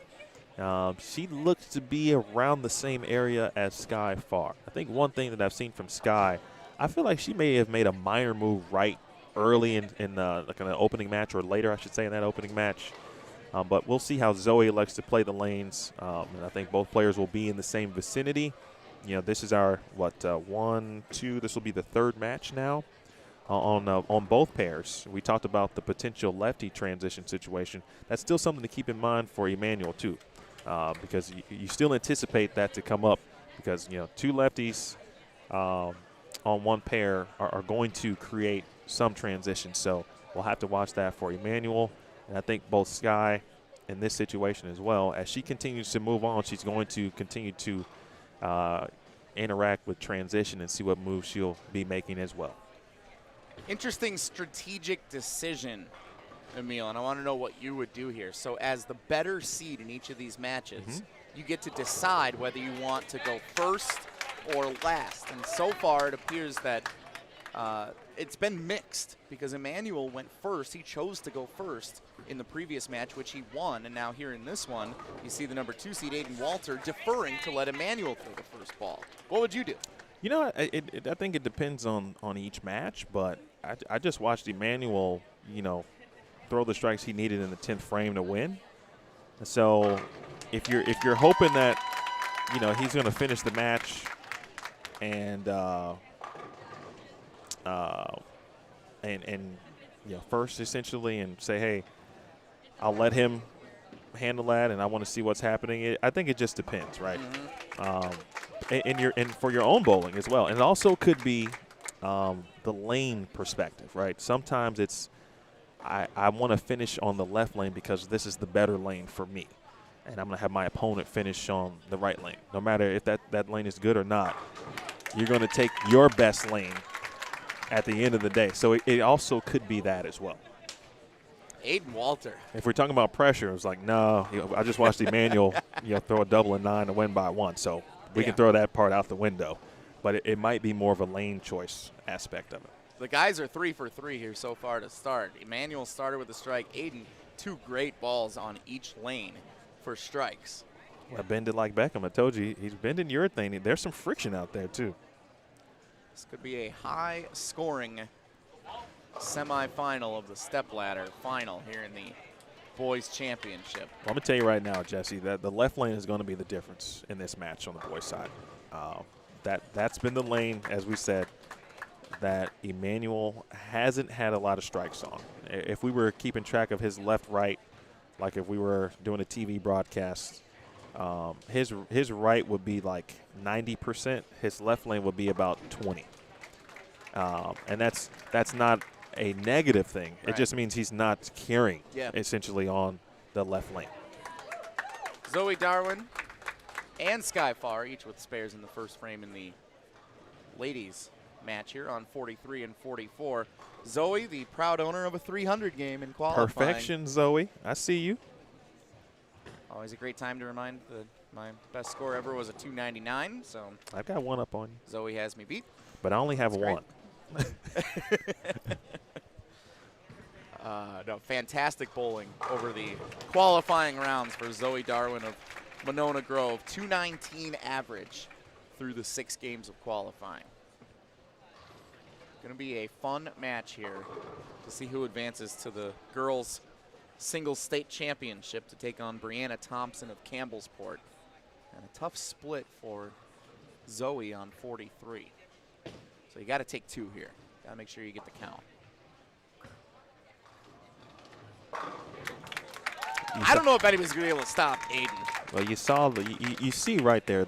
She looks to be around the same area as Sky Farr. I think one thing that I've seen from Sky, I feel like she may have made a minor move right early in an opening match, or later, I should say, in that opening match. But we'll see how Zoe likes to play the lanes. And I think both players will be in the same vicinity. This is our, 1, 2, this will be the 3rd match now on both pairs. We talked about the potential lefty transition situation. That's still something to keep in mind for Emmanuel, too. Because you still anticipate that to come up because, 2 lefties on one pair are going to create some transition. So we'll have to watch that for Emmanuel. And I think both Sky in this situation as well, as she continues to move on, she's going to continue to interact with transition and see what moves she'll be making as well. Interesting strategic decision, Emil, and I want to know what you would do here. So as the better seed in each of these matches, you get to decide whether you want to go first or last. And so far it appears that it's been mixed because Emmanuel went first. He chose to go first in the previous match, which he won. And now here in this one, you see the number 2 seed, Aiden Walter, deferring to let Emmanuel throw the first ball. What would you do? I think it depends on each match, but I just watched Emmanuel, throw the strikes he needed in the 10th frame to win. So if you're hoping that, he's going to finish the match and first essentially and say, hey, I'll let him handle that and I want to see what's happening. I think it just depends, right? And for your own bowling as well. And it also could be the lane perspective, right? Sometimes it's I want to finish on the left lane because this is the better lane for me. And I'm going to have my opponent finish on the right lane. No matter if that lane is good or not, you're going to take your best lane at the end of the day. So it also could be that as well. Aiden Walter. If we're talking about pressure, it's like, no, I just watched Emmanuel throw a double and 9 to win by 1, so we can throw that part out the window. But it might be more of a lane choice aspect of it. The guys are 3 for 3 here so far to start. Emmanuel started with a strike. Aiden, 2 great balls on each lane for strikes. I bended like Beckham. I told you, he's bending urethane. There's some friction out there, too. This could be a high-scoring semifinal of the stepladder final here in the boys championship. Well, I'm going to tell you right now, Jesse, that the left lane is going to be the difference in this match on the boys' side. That's been the lane, as we said, that Emmanuel hasn't had a lot of strikes on. If we were keeping track of his left-right, like if we were doing a TV broadcast, his right would be like 90%. His left lane would be about 20. And that's not a negative thing. Right. It just means he's not carrying essentially on the left lane. Zoe Darwin and Skyfar each with spares in the first frame in the ladies match here on 43 and 44. Zoe, the proud owner of a 300 game in qualifying. Perfection, Zoe. I see you. Always a great time to remind that my best score ever was a 299. So I've got one up on you. Zoe has me beat. But I only have one. No, fantastic bowling over the qualifying rounds for Zoe Darwin of Monona Grove. 219 average through the 6 games of qualifying. Going to be a fun match here to see who advances to the girls' singles state championship to take on Brianna Thompson of Campbellsport. And a tough split for Zoe on 43. So you got to take 2 here. Got to make sure you get the count. I don't know if anybody's going to be able to stop Aiden. Well, you saw you see right there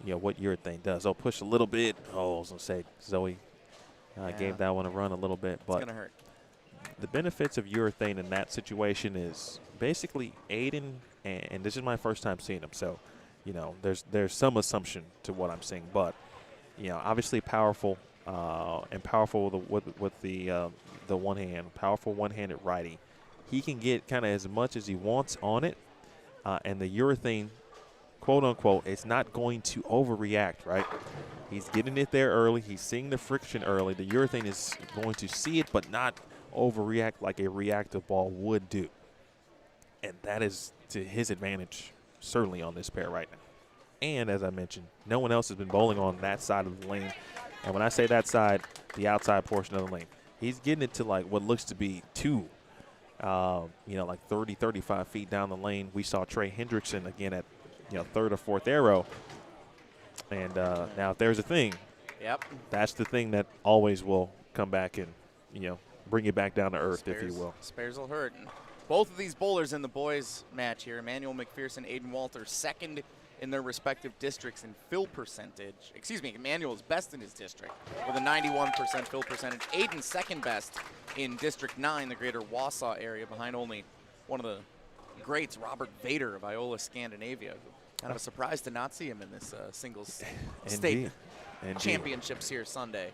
what urethane does. Oh, push a little bit. Oh, I was going to say Zoe gave that one a run a little bit. But it's going to hurt. The benefits of urethane in that situation is basically Aiden, and this is my first time seeing him, so there's some assumption to what I'm seeing, but obviously powerful and powerful with the one hand, powerful one-handed righty. He can get kind of as much as he wants on it, and the urethane, quote unquote, is not going to overreact, right? He's getting it there early. He's seeing the friction early. The urethane is going to see it, but not overreact like a reactive ball would do. And that is to his advantage, certainly on this pair right now. And as I mentioned, no one else has been bowling on that side of the lane. And when I say that side, the outside portion of the lane, he's getting it to like what looks to be 2, like 30, 35 feet down the lane. We saw Trey Hendrickson again at, 3rd or 4th arrow. And now if there's a thing, that's the thing that always will come back and, bring you back down to earth, if you will. Spares will hurt. And both of these bowlers in the boys match here, Emmanuel Macpherson, Aiden Walter, second in their respective districts in fill percentage. Excuse me, Emmanuel is best in his district with a 91% fill percentage. Aiden second best in District 9, the greater Wausau area, behind only one of the greats, Robert Vader of Iola, Scandinavia. Kind of a surprise to not see him in this singles state championships here Sunday.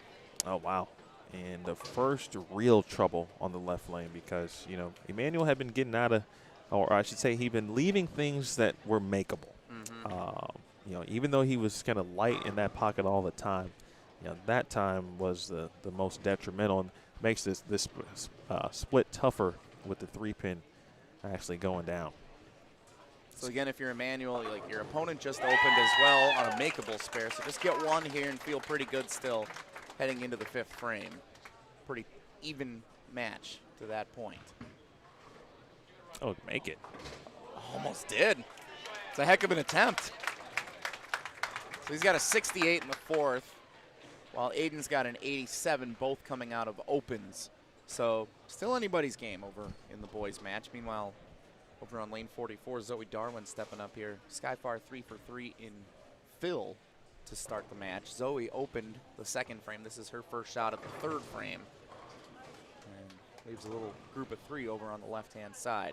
Oh, wow. And the first real trouble on the left lane because, Emmanuel had been getting out of, or I should say he'd been leaving things that were makeable. Even though he was kind of light in that pocket all the time, that time was the most detrimental and makes this split tougher with the 3-pin actually going down. So again, if you're Emmanuel, your opponent just opened as well on a makeable spare, so just get 1 here and feel pretty good still heading into the 5th frame. Pretty even match to that point. Oh, make it. Almost did. It's a heck of an attempt. So he's got a 68 in the 4th, while Aiden's got an 87, both coming out of opens. So still anybody's game over in the boys match. Meanwhile, over on lane 44, Zoe Darwin stepping up here. Skyfar 3 for 3 in fill to start the match. Zoe opened the 2nd frame. This is her first shot at the 3rd frame. And leaves a little group of 3 over on the left-hand side.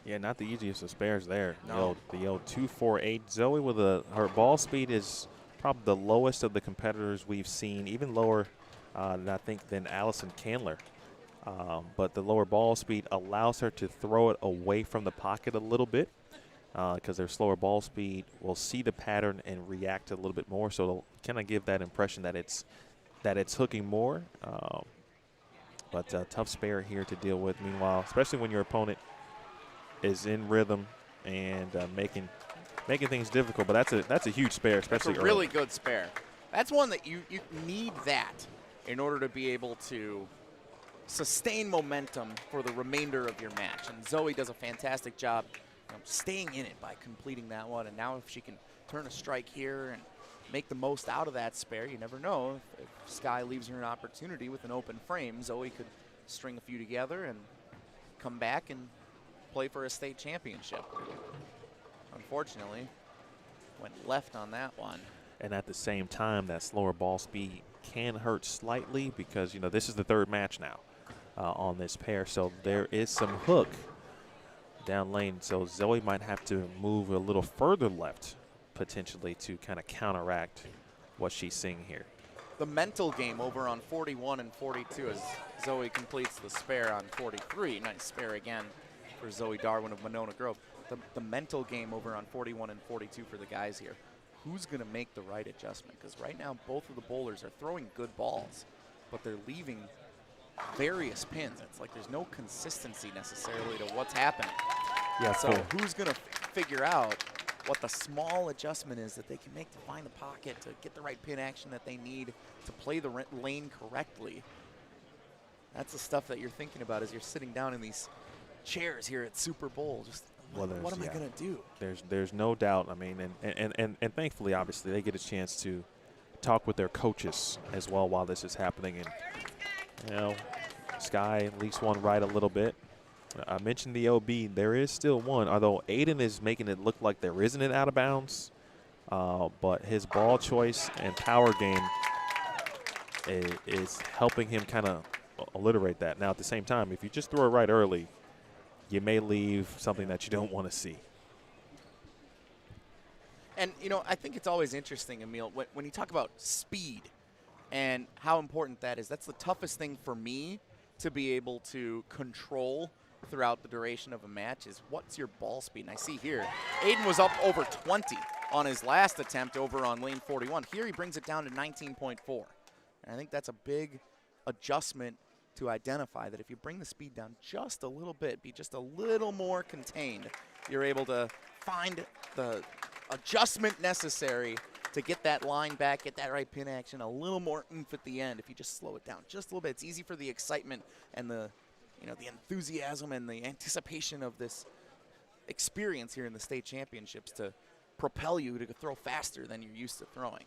Yeah, not the easiest of spares there. No. The old 2-4-8. Zoe with her ball speed is probably the lowest of the competitors we've seen, even lower than I think than Allison Candler But the lower ball speed allows her to throw it away from the pocket a little bit because their slower ball speed will see the pattern and react a little bit more. So it'll kind of give that impression that it's hooking more. But tough spare here to deal with. Meanwhile, especially when your opponent is in rhythm and making things difficult. But that's a huge spare, especially That's a really good spare. That's one that you need that in order to be able to sustain momentum for the remainder of your match. And Zoe does a fantastic job staying in it by completing that one. And now if she can turn a strike here and make the most out of that spare, you never know. If Sky leaves her an opportunity with an open frame, Zoe could string a few together and come back and play for a state championship. Unfortunately, went left on that one. And at the same time, that slower ball speed can hurt slightly because, this is the third match now on this pair. So there is some hook down lane. So Zoe might have to move a little further left potentially to kind of counteract what she's seeing here. The mental game over on 41 and 42 as Zoe completes the spare on 43. Nice spare again for Zoe Darwin of Monona Grove. The mental game over on 41 and 42 for the guys here. Who's going to make the right adjustment? Because right now both of the bowlers are throwing good balls, but they're leaving various pins. It's like there's no consistency necessarily to what's happening. Yeah. So who's going to figure out what the small adjustment is that they can make to find the pocket, to get the right pin action that they need to play the lane correctly? That's the stuff that you're thinking about as you're sitting down in these chairs here at Super Bowl. Just what am I going to do? There's no doubt. I mean, and thankfully, obviously, they get a chance to talk with their coaches as well while this is happening. And, Sky at least one right a little bit. I mentioned the OB. There is still one, although Aiden is making it look like there isn't an out of bounds. But his ball choice and power game is helping him kind of alliterate that. Now, at the same time, if you just throw it right early, you may leave something that you don't want to see. And, I think it's always interesting, Emil, when you talk about speed and how important that is. That's the toughest thing for me to be able to control throughout the duration of a match is what's your ball speed. And I see here, Aiden was up over 20 on his last attempt over on lane 41. Here he brings it down to 19.4. And I think that's a big adjustment to identify that if you bring the speed down just a little bit, be just a little more contained, you're able to find the adjustment necessary to get that line back, get that right pin action, a little more oomph at the end if you just slow it down just a little bit. It's easy for the excitement and the enthusiasm and the anticipation of this experience here in the state championships to propel you to throw faster than you're used to throwing.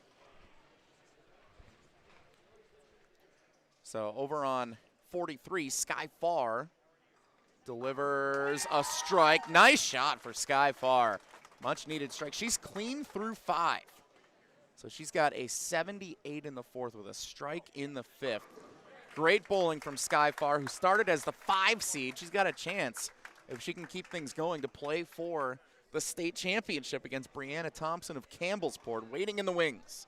So over on 43, Sky Farr delivers a strike. Nice shot for Sky Farr. Much needed strike. She's clean through 5. So she's got a 78 in the 4th with a strike in the 5th. Great bowling from Sky Farr, who started as the 5 seed. She's got a chance, if she can keep things going, to play for the state championship against Brianna Thompson of Campbellsport, waiting in the wings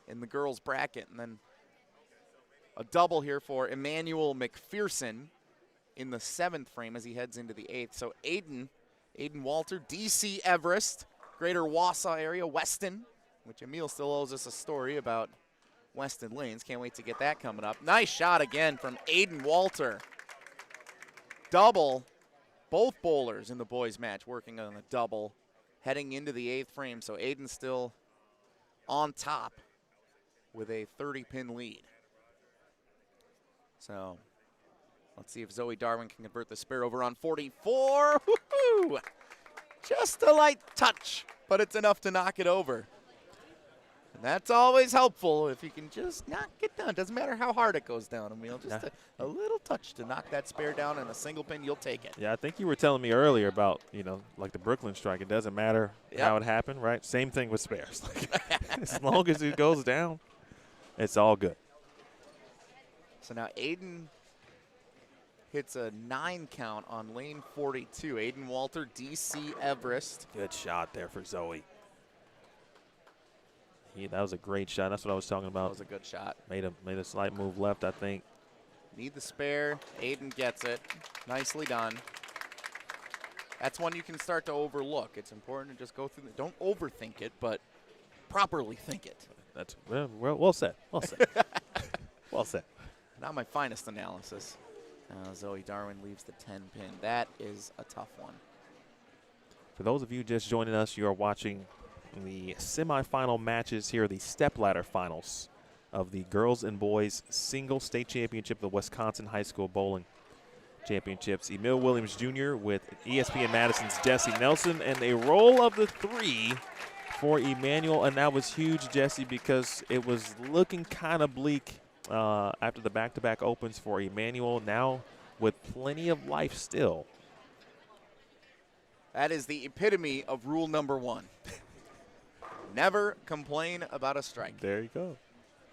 in the girls' bracket. And then a double here for Emmanuel Macpherson in the 7th frame as he heads into the 8th. So Aiden Walter, DC Everest, Greater Wausau area, Weston, which Emil still owes us a story about Weston Lanes. Can't wait to get that coming up. Nice shot again from Aiden Walter. Double. Both bowlers in the boys' match working on a double heading into the 8th frame. So Aiden still on top with a 30-pin lead. So let's see if Zoe Darwin can convert the spare over on 44. Woo-hoo! Just a light touch, but it's enough to knock it over. And that's always helpful if you can just knock it down. Doesn't matter how hard it goes down, Emil. Just a little touch to knock that spare down and a single pin, you'll take it. Yeah, I think you were telling me earlier about, like the Brooklyn strike. It doesn't matter how it happened, right? Same thing with spares. As long as it goes down, it's all good. So now Aiden hits a 9 count on lane 42. Aiden Walter, DC Everest. Good shot there for Zoe. That was a great shot. That's what I was talking about. That was a good shot. Made a slight move left, I think. Need the spare. Aiden gets it. Nicely done. That's one you can start to overlook. It's important to just go through. Don't overthink it, but properly think it. That's well said. Well said. Well said. Not my finest analysis. Zoe Darwin leaves the 10-pin. That is a tough one. For those of you just joining us, you are watching the semifinal matches here, the stepladder finals of the girls and boys single state championship of the Wisconsin High School Bowling Championships. Emil Williams Jr. with ESPN Madison's Jesse Nelson, and a roll of the 3 for Emmanuel. And that was huge, Jesse, because it was looking kind of bleak after the back-to-back opens for Emmanuel, now with plenty of life still. That is the epitome of rule number 1. Never complain about a strike. There you go.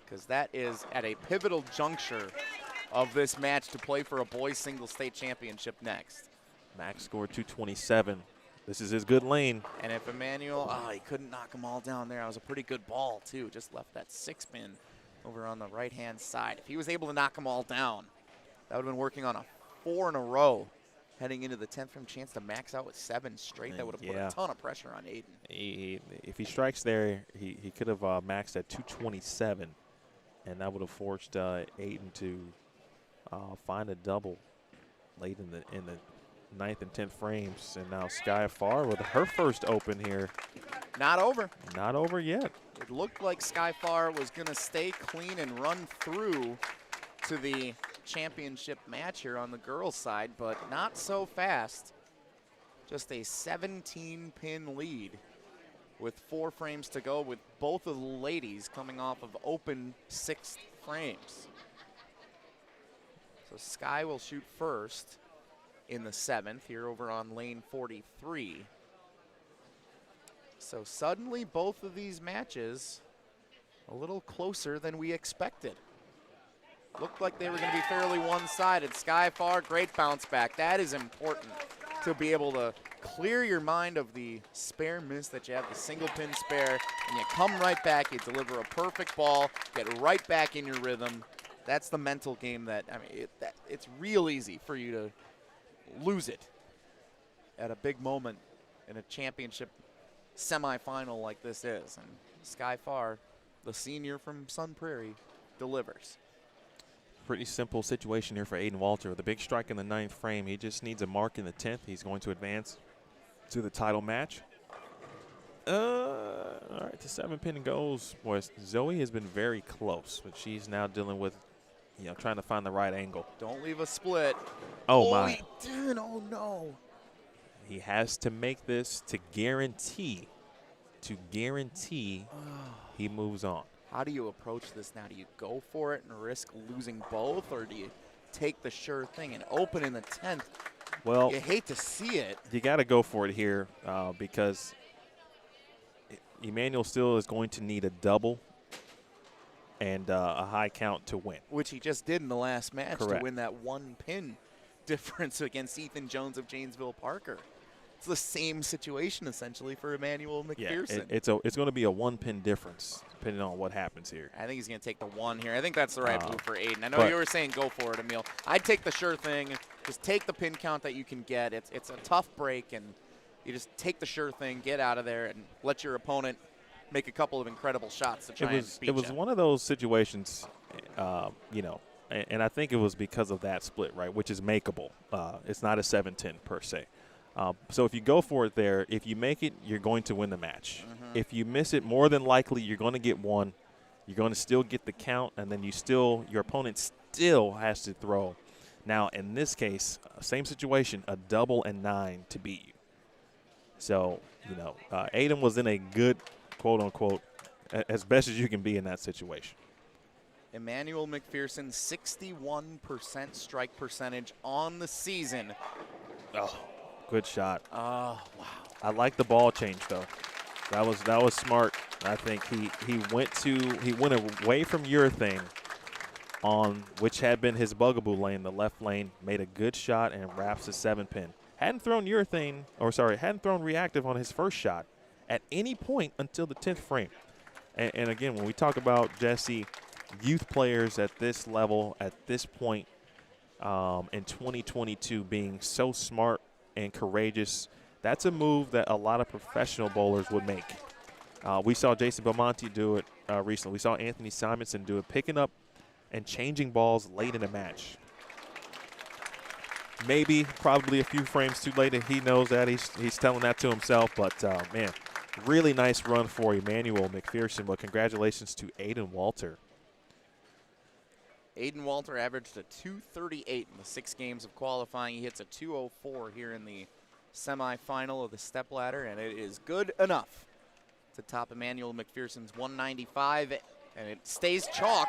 Because that is at a pivotal juncture of this match to play for a boys single state championship next. Max scored 227. This is his good lane. And if Emmanuel, he couldn't knock them all down there. That was a pretty good ball, too. Just left that 6-pin over on the right-hand side. If he was able to knock them all down, that would have been working on a 4 in a row. Heading into the 10th frame, chance to max out with 7 straight. That would have put a ton of pressure on Aiden. If he strikes there, he could have maxed at 227, and that would have forced Aiden to find a double late in the 9th and 10th frames. And now Sky Farr with her first open here. Not over. Not over yet. It looked like Sky Farr was going to stay clean and run through to the championship match here on the girls' side, but not so fast. Just a 17-pin lead with 4 frames to go, with both of the ladies coming off of open 6th frames. So Sky will shoot first in the 7th here over on lane 43. So suddenly both of these matches a little closer than we expected. Looked like they were going to be fairly one-sided. Sky Farr, great bounce back. That is important to be able to clear your mind of the spare miss that you have, the single pin spare, and you come right back, you deliver a perfect ball, get right back in your rhythm. That's the mental game that, I mean, it's real easy for you to lose it at a big moment in a championship semifinal like this is. And Sky Farr, the senior from Sun Prairie, delivers. Pretty simple situation here for Aiden Walter. With a big strike in the 9th frame, he just needs a mark in the 10th. He's going to advance to the title match. All right, the 7-pin goes. Boy, Zoe has been very close, but she's now dealing with, trying to find the right angle. Don't leave a split. Oh, my. He did. Oh, no. He has to make this to guarantee he moves on. How do you approach this now? Do you go for it and risk losing both, or do you take the sure thing and open in the 10th? Well, you hate to see it. You got to go for it here because Emmanuel still is going to need a double and a high count to win. Which he just did in the last match. Correct. To win that 1-pin difference against Ethan Jones of Janesville Parker. It's the same situation essentially for Emmanuel Macpherson. Yeah, it's going to be a 1-pin difference depending on what happens here. I think he's going to take the 1 here. I think that's the right move for Aiden. I know you were saying go for it, Emil. I'd take the sure thing. Just take the pin count that you can get. It's a tough break, and you just take the sure thing, get out of there, and let your opponent make a couple of incredible shots to try and beat you. It was one of those situations, and I think it was because of that split, right, which is makeable. It's not a 7-10 per se. So if you go for it there, if you make it, you're going to win the match. Mm-hmm. If you miss it, more than likely you're going to get 1. You're going to still get the count, and then your opponent still has to throw. Now, in this case, same situation, a double and 9 to beat you. So, Aiden was in a good, quote-unquote, as best as you can be in that situation. Emmanuel Macpherson, 61% strike percentage on the season. Oh. Good shot. Oh, wow. I like the ball change though. That was smart. I think he went away from urethane on which had been his bugaboo lane, the left lane, made a good shot and wraps the 7-pin. Hadn't thrown reactive on his first shot at any point until the 10th frame. And again, when we talk about Jesse, youth players at this level, at this point, in 2022 being so smart and courageous. That's a move that a lot of professional bowlers would make. We saw Jason Belmonte do it recently. We saw Anthony Simonson do it, picking up and changing balls late in the match. Maybe, probably a few frames too late, and he knows that. He's telling that to himself. But, man, really nice run for Emmanuel Macpherson. But congratulations to Aiden Walter. Aiden Walter averaged a 238 in the 6 games of qualifying. He hits a 204 here in the semifinal of the stepladder, and it is good enough to top Emmanuel Macpherson's 195, and it stays chalk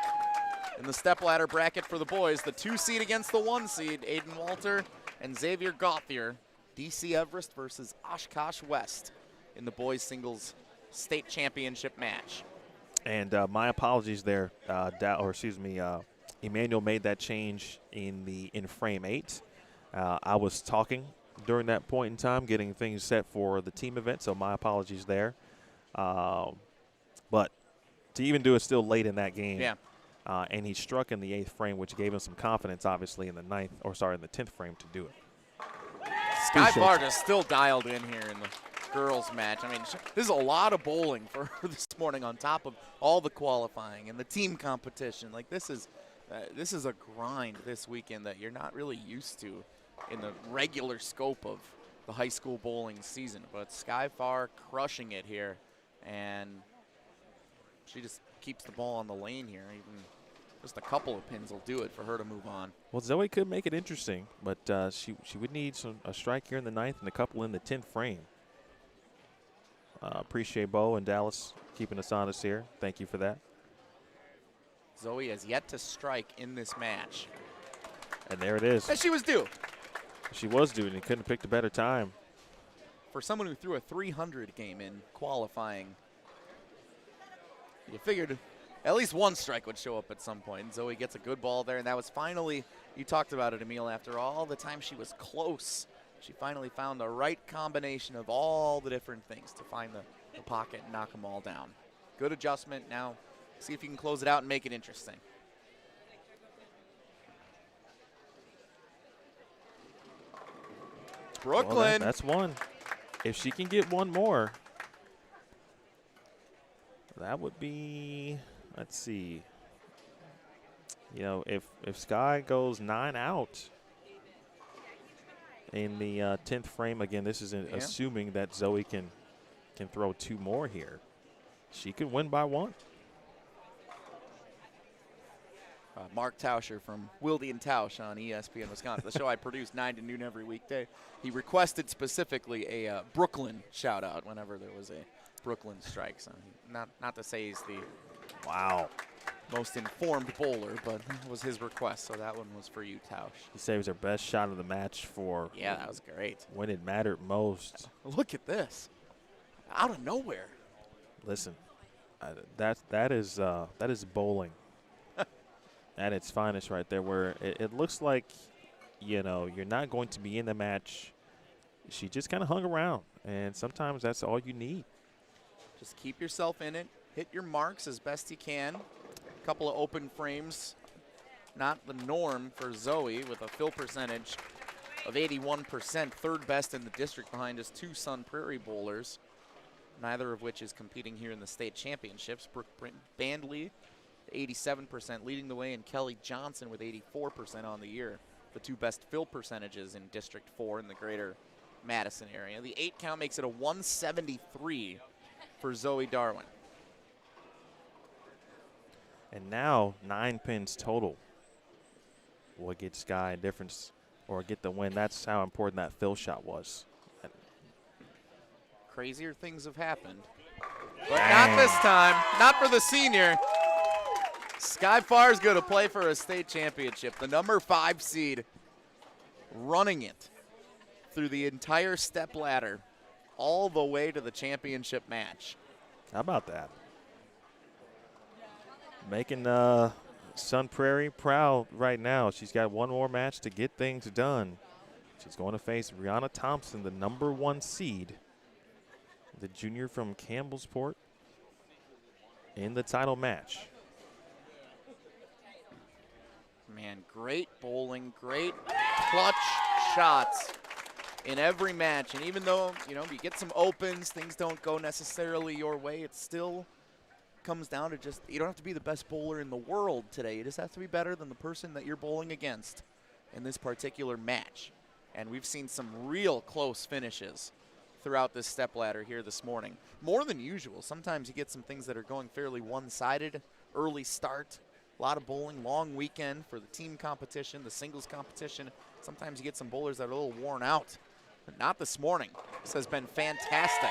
in the stepladder bracket for the boys. The 2 seed against the 1 seed, Aiden Walter and Xavier Gothier. DC Everest versus Oshkosh West in the boys singles state championship match. And my apologies there, Emmanuel made that change in frame 8. I was talking during that point in time, getting things set for the team event, so my apologies there. But to even do it still late in that game, yeah. And he struck in the 8th frame, which gave him some confidence, obviously, in the 10th frame to do it. Sky Varda's still dialed in here in the girls match. I mean, this is a lot of bowling for her this morning on top of all the qualifying and the team competition. Like, this is a grind this weekend that you're not really used to in the regular scope of the high school bowling season. But Sky Far crushing it here, and she just keeps the ball on the lane here. Even just a couple of pins will do it for her to move on. Well, Zoe could make it interesting, but she would need a strike here in the 9th and a couple in the 10th frame. Appreciate Bo and Dallas keeping us honest here. Thank you for that. Zoe has yet to strike in this match. And there it is. And she was due. She was due, and he couldn't have picked a better time. For someone who threw a 300 game in qualifying, you figured at least one strike would show up at some point. Zoe gets a good ball there, and that was finally, you talked about it, Emil, after all the time she was close. She finally found the right combination of all the different things to find the pocket and knock them all down. Good adjustment. Now see if you can close it out and make it interesting. Brooklyn. Well, that's one. If she can get one more, that would be, let's see. You know, if Sky goes 9 out in the 10th frame, again, this is assuming that Zoe can throw 2 more here. She could win by 1. Mark Tauscher from Wilde and Tausch on ESPN Wisconsin, the show I produce 9 to noon every weekday. He requested specifically a Brooklyn shout-out whenever there was a Brooklyn strike. So not to say he's the most informed bowler, but it was his request, so that one was for you, Tausch. He saves her best shot of the match for that was great. When it mattered most. Look at this. Out of nowhere. Listen, that is bowling at its finest right there, where it looks like, you know, you're not going to be in the match. She just kind of hung around, and sometimes that's all you need. Just keep yourself in it. Hit your marks as best you can. A couple of open frames, not the norm for Zoe, with a fill percentage of 81%, 3rd best in the district behind his 2 Sun Prairie bowlers, neither of which is competing here in the state championships. Brooke Bandley, 87%, leading the way, and Kelly Johnson with 84% on the year. The 2 best fill percentages in District 4 in the greater Madison area. The 8 count makes it a 173 for Zoe Darwin. And now 9 pins total will get Sky a difference or get the win. That's how important that fill shot was. Crazier things have happened, but not this time. Not for the senior. Sky Far is going to play for a state championship. The number 5 seed running it through the entire step ladder all the way to the championship match. How about that? Making Sun Prairie proud right now. She's got one more match to get things done. She's going to face Brianna Thompson, the number 1 seed, the junior from Campbellsport, in the title match. man, great bowling, great clutch shots in every match. And even though, you get some opens, things don't go necessarily your way, it still comes down to just, you don't have to be the best bowler in the world today. You just have to be better than the person that you're bowling against in this particular match. And we've seen some real close finishes throughout this stepladder here this morning. More than usual. Sometimes you get some things that are going fairly one-sided. Early start, a lot of bowling, long weekend for the team competition, the singles competition. Sometimes you get some bowlers that are a little worn out, but not this morning. This has been fantastic.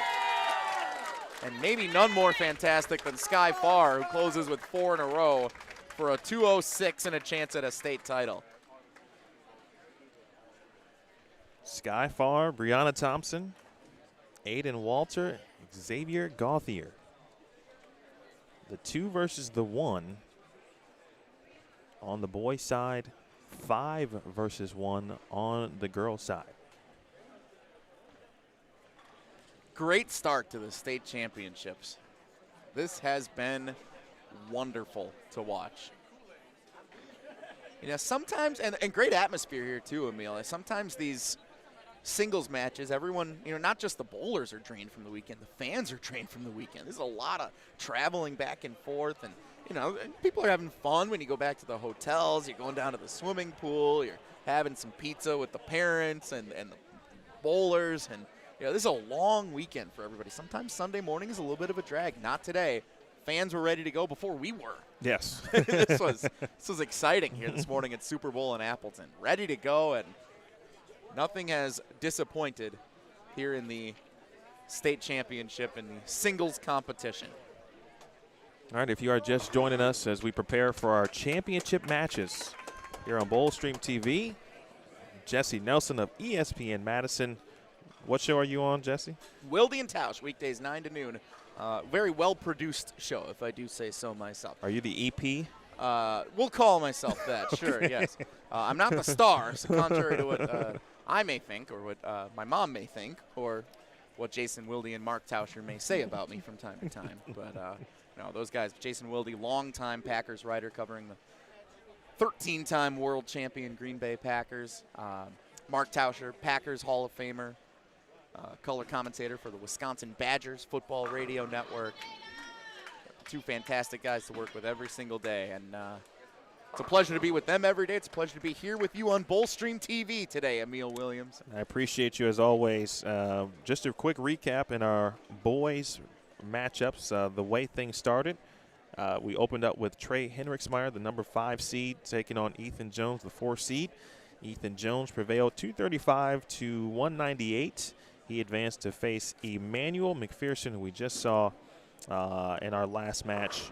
And maybe none more fantastic than Sky Farr, who closes with 4 in a row for a 206 and a chance at a state title. Sky Farr, Brianna Thompson, Aiden Walter, Xavier Gothier. The 2 versus the 1 on the boys' side, 5 versus 1 on the girls' side. Great start to the state championships. This has been wonderful to watch. Sometimes, and great atmosphere here too, Emil. Sometimes these singles matches, everyone, not just the bowlers are drained from the weekend, the fans are drained from the weekend. There's a lot of traveling back and forth, and, and people are having fun when you go back to the hotels. You're going down to the swimming pool. You're having some pizza with the parents and the bowlers, and, this is a long weekend for everybody. Sometimes Sunday morning is a little bit of a drag. Not today. Fans were ready to go before we were. Yes. This was exciting here this morning at Super Bowl in Appleton. Ready to go, and nothing has disappointed here in the state championship and the singles competition. All right, if you are just joining us as we prepare for our championship matches here on BowlStreamTV, Jesse Nelson of ESPN Madison. What show are you on, Jesse? Wilde and Tausch, weekdays 9 to noon. Very well-produced show, if I do say so myself. Are you the EP? We'll call myself that, sure, yes. I'm not the star, so contrary to what I may think, or what my mom may think, or what Jason Wilde and Mark Tauscher may say about me from time to time. But, those guys, Jason Wilde, longtime Packers writer covering the 13-time world champion Green Bay Packers. Mark Tauscher, Packers Hall of Famer, color commentator for the Wisconsin Badgers Football Radio Network. 2 fantastic guys to work with every single day, and it's a pleasure to be with them every day. It's a pleasure to be here with you on BowlStreamTV today, Emil Williams. I appreciate you as always. Just a quick recap in our boys matchups, the way things started. We opened up with Trey Henriksmeyer, the number 5 seed, taking on Ethan Jones, the 4 seed. Ethan Jones prevailed 235 to 198. He advanced to face Emmanuel Macpherson, who we just saw in our last match.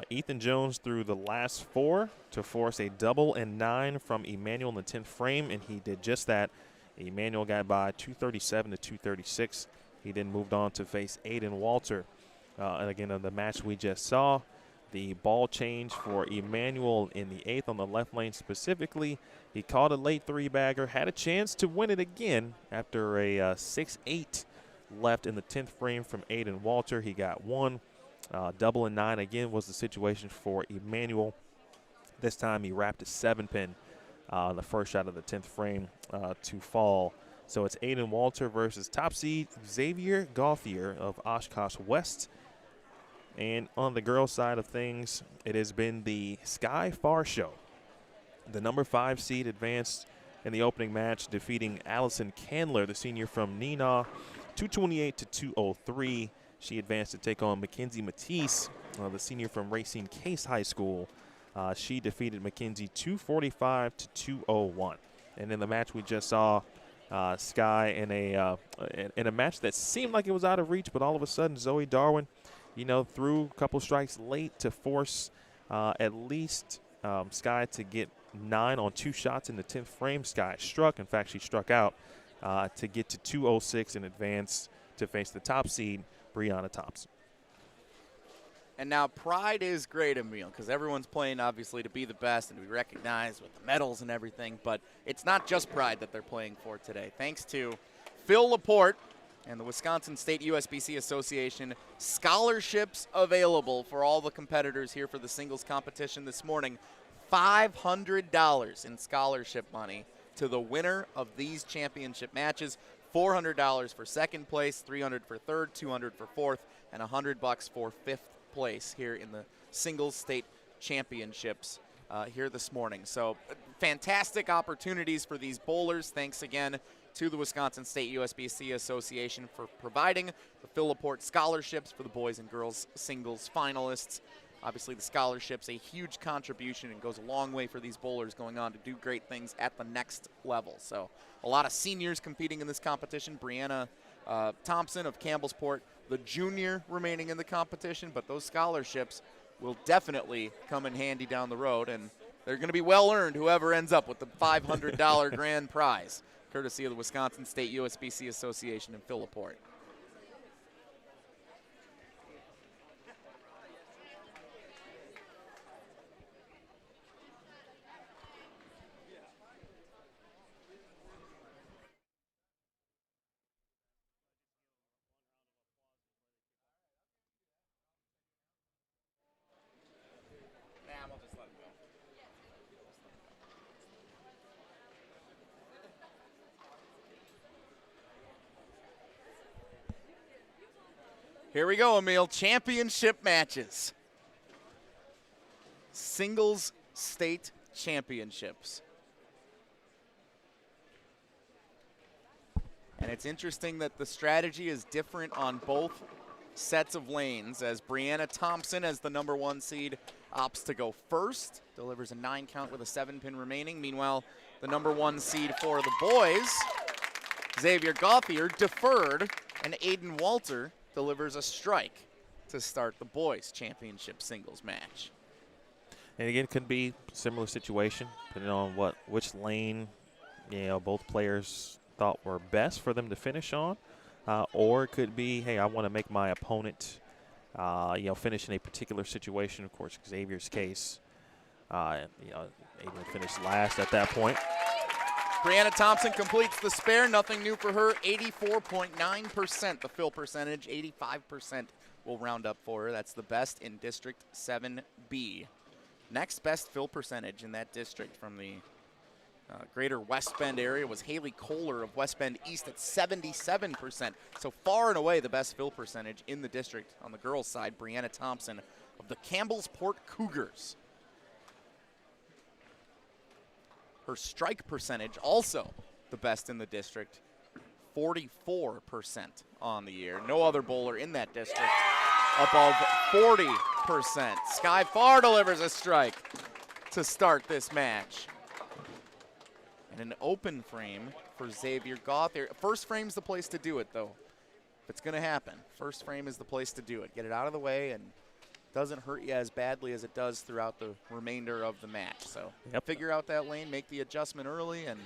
Ethan Jones threw the last 4 to force a double and 9 from Emmanuel in the 10th frame, and he did just that. Emmanuel got by 237 to 236. He then moved on to face Aiden Walter. And again, in the match we just saw, the ball change for Emmanuel in the 8th on the left lane specifically. He caught a late 3-bagger, had a chance to win it again after a 6-8 left in the 10th frame from Aiden Walter. He got 1. Double and 9 again was the situation for Emmanuel. This time he wrapped a 7-pin, the first shot of the 10th frame to fall. So it's Aiden Walter versus top seed Xavier Gothier of Oshkosh West. And on the girls' side of things, it has been the Sky Farr show. The number 5 seed advanced in the opening match, defeating Allison Candler, the senior from Neenah, 228 to 203. She advanced to take on Mackenzie Matisse, the senior from Racine Case High School. She defeated Mackenzie 245 to 201. And in the match we just saw, Sky in a match that seemed like it was out of reach, but all of a sudden Zoe Darwin, threw a couple strikes late to force at least Sky to get 9 on 2 shots in the 10th frame. Sky struck. In fact, she struck out to get to 206 and advance to face the top seed, Brianna Thompson. And now pride is great, Emil, because everyone's playing, obviously, to be the best and to be recognized with the medals and everything. But it's not just pride that they're playing for today. Thanks to Phil Laporte and the Wisconsin State USBC Association, scholarships available for all the competitors here for the singles competition this morning. $500 in scholarship money to the winner of these championship matches. $400 for second place, $300 for third, $200 for fourth, and $100 for fifth place here in the singles state championships here this morning. So fantastic opportunities for these bowlers. Thanks again to the Wisconsin State USBC Association for providing the Phil Laporte scholarships for the boys and girls singles finalists. Obviously, the scholarship's a huge contribution and goes a long way for these bowlers going on to do great things at the next level. So a lot of seniors competing in this competition. Brianna Thompson of Campbellsport, the junior remaining in the competition, but those scholarships will definitely come in handy down the road, and they're going to be well earned, whoever ends up with the $500 grand prize, courtesy of the Wisconsin State USBC Association and Phil Laporte. Here we go, Emil. Championship matches. Singles state championships. And it's interesting that the strategy is different on both sets of lanes, as Brianna Thompson, as the #1 seed, opts to go first, delivers a 9 count with a 7-pin remaining. Meanwhile, the #1 seed for the boys, Xavier Gothier, deferred, and Aiden Walter delivers a strike to start the boys' championship singles match. And again, could be similar situation, depending on which lane both players thought were best for them to finish on, or it could be, hey, I want to make my opponent, finish in a particular situation. Of course, Xavier's case, Aiden finished last at that point. Brianna Thompson completes the spare. Nothing new for her. 84.9% the fill percentage. 85% will round up for her. That's the best in District 7B. Next best fill percentage in that district from the greater West Bend area was Haley Kohler of West Bend East at 77%. So far and away the best fill percentage in the district. On the girls' side, Brianna Thompson of the Campbellsport Cougars. Her strike percentage, also the best in the district, 44% on the year. No other bowler in that district above 40%. Sky Farr delivers a strike to start this match. And an open frame for Xavier Gothier. First frame's the place to do it, though. If it's going to happen, first frame is the place to do it. Get it out of the way, and doesn't hurt you as badly as it does throughout the remainder of the match. So figure out that lane, make the adjustment early, and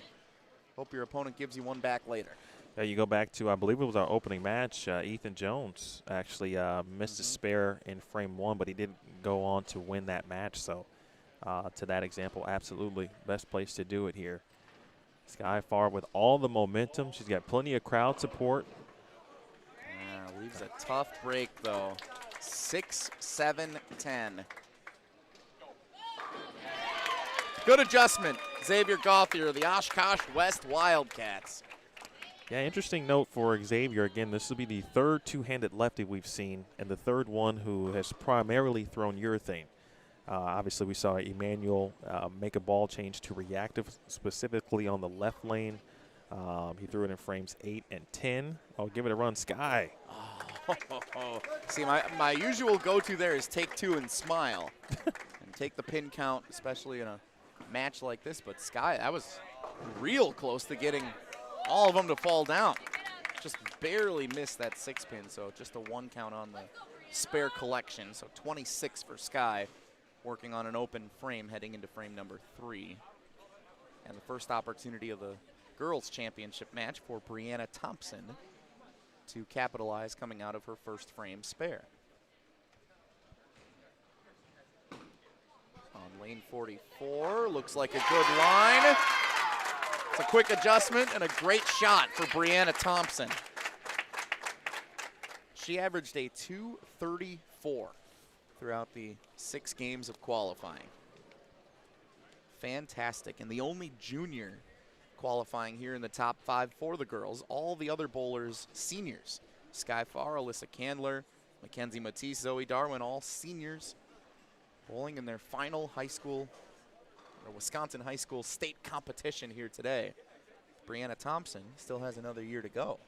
hope your opponent gives you one back later. Yeah, you go back to, I believe it was our opening match. Ethan Jones actually missed a spare in frame 1, but he did go on to win that match. So to that example, absolutely best place to do it here. Sky Farr with all the momentum. She's got plenty of crowd support. Yeah, leaves a tough break, though. 6-7-10. Good adjustment. Xavier Gothier, the Oshkosh West Wildcats. Yeah, interesting note for Xavier. Again, this will be the third two-handed lefty we've seen, and the third one who has primarily thrown urethane. Obviously, we saw Emmanuel make a ball change to reactive, specifically on the left lane. He threw it in frames 8 and 10. Oh, give it a run, Sky. See, my usual go-to there is take 2 and smile and take the pin count, especially in a match like this. But Sky, that was real close to getting all of them to fall down. Just barely missed that 6-pin, so just a 1 count on the spare collection. So 26 for Sky, working on an open frame heading into frame number 3. And the first opportunity of the girls' championship match for Brianna Thompson to capitalize coming out of her first frame spare. On lane 44, looks like a good line. It's a quick adjustment and a great shot for Brianna Thompson. She averaged a 234 throughout the 6 games of qualifying. fantastic, and the only junior qualifying here in the top 5 for the girls. All the other bowlers, seniors. Sky Farr, Alyssa Candler, Mackenzie Matisse, Zoe Darwin, all seniors bowling in their final high school, or Wisconsin high school state competition here today. Brianna Thompson still has another year to go.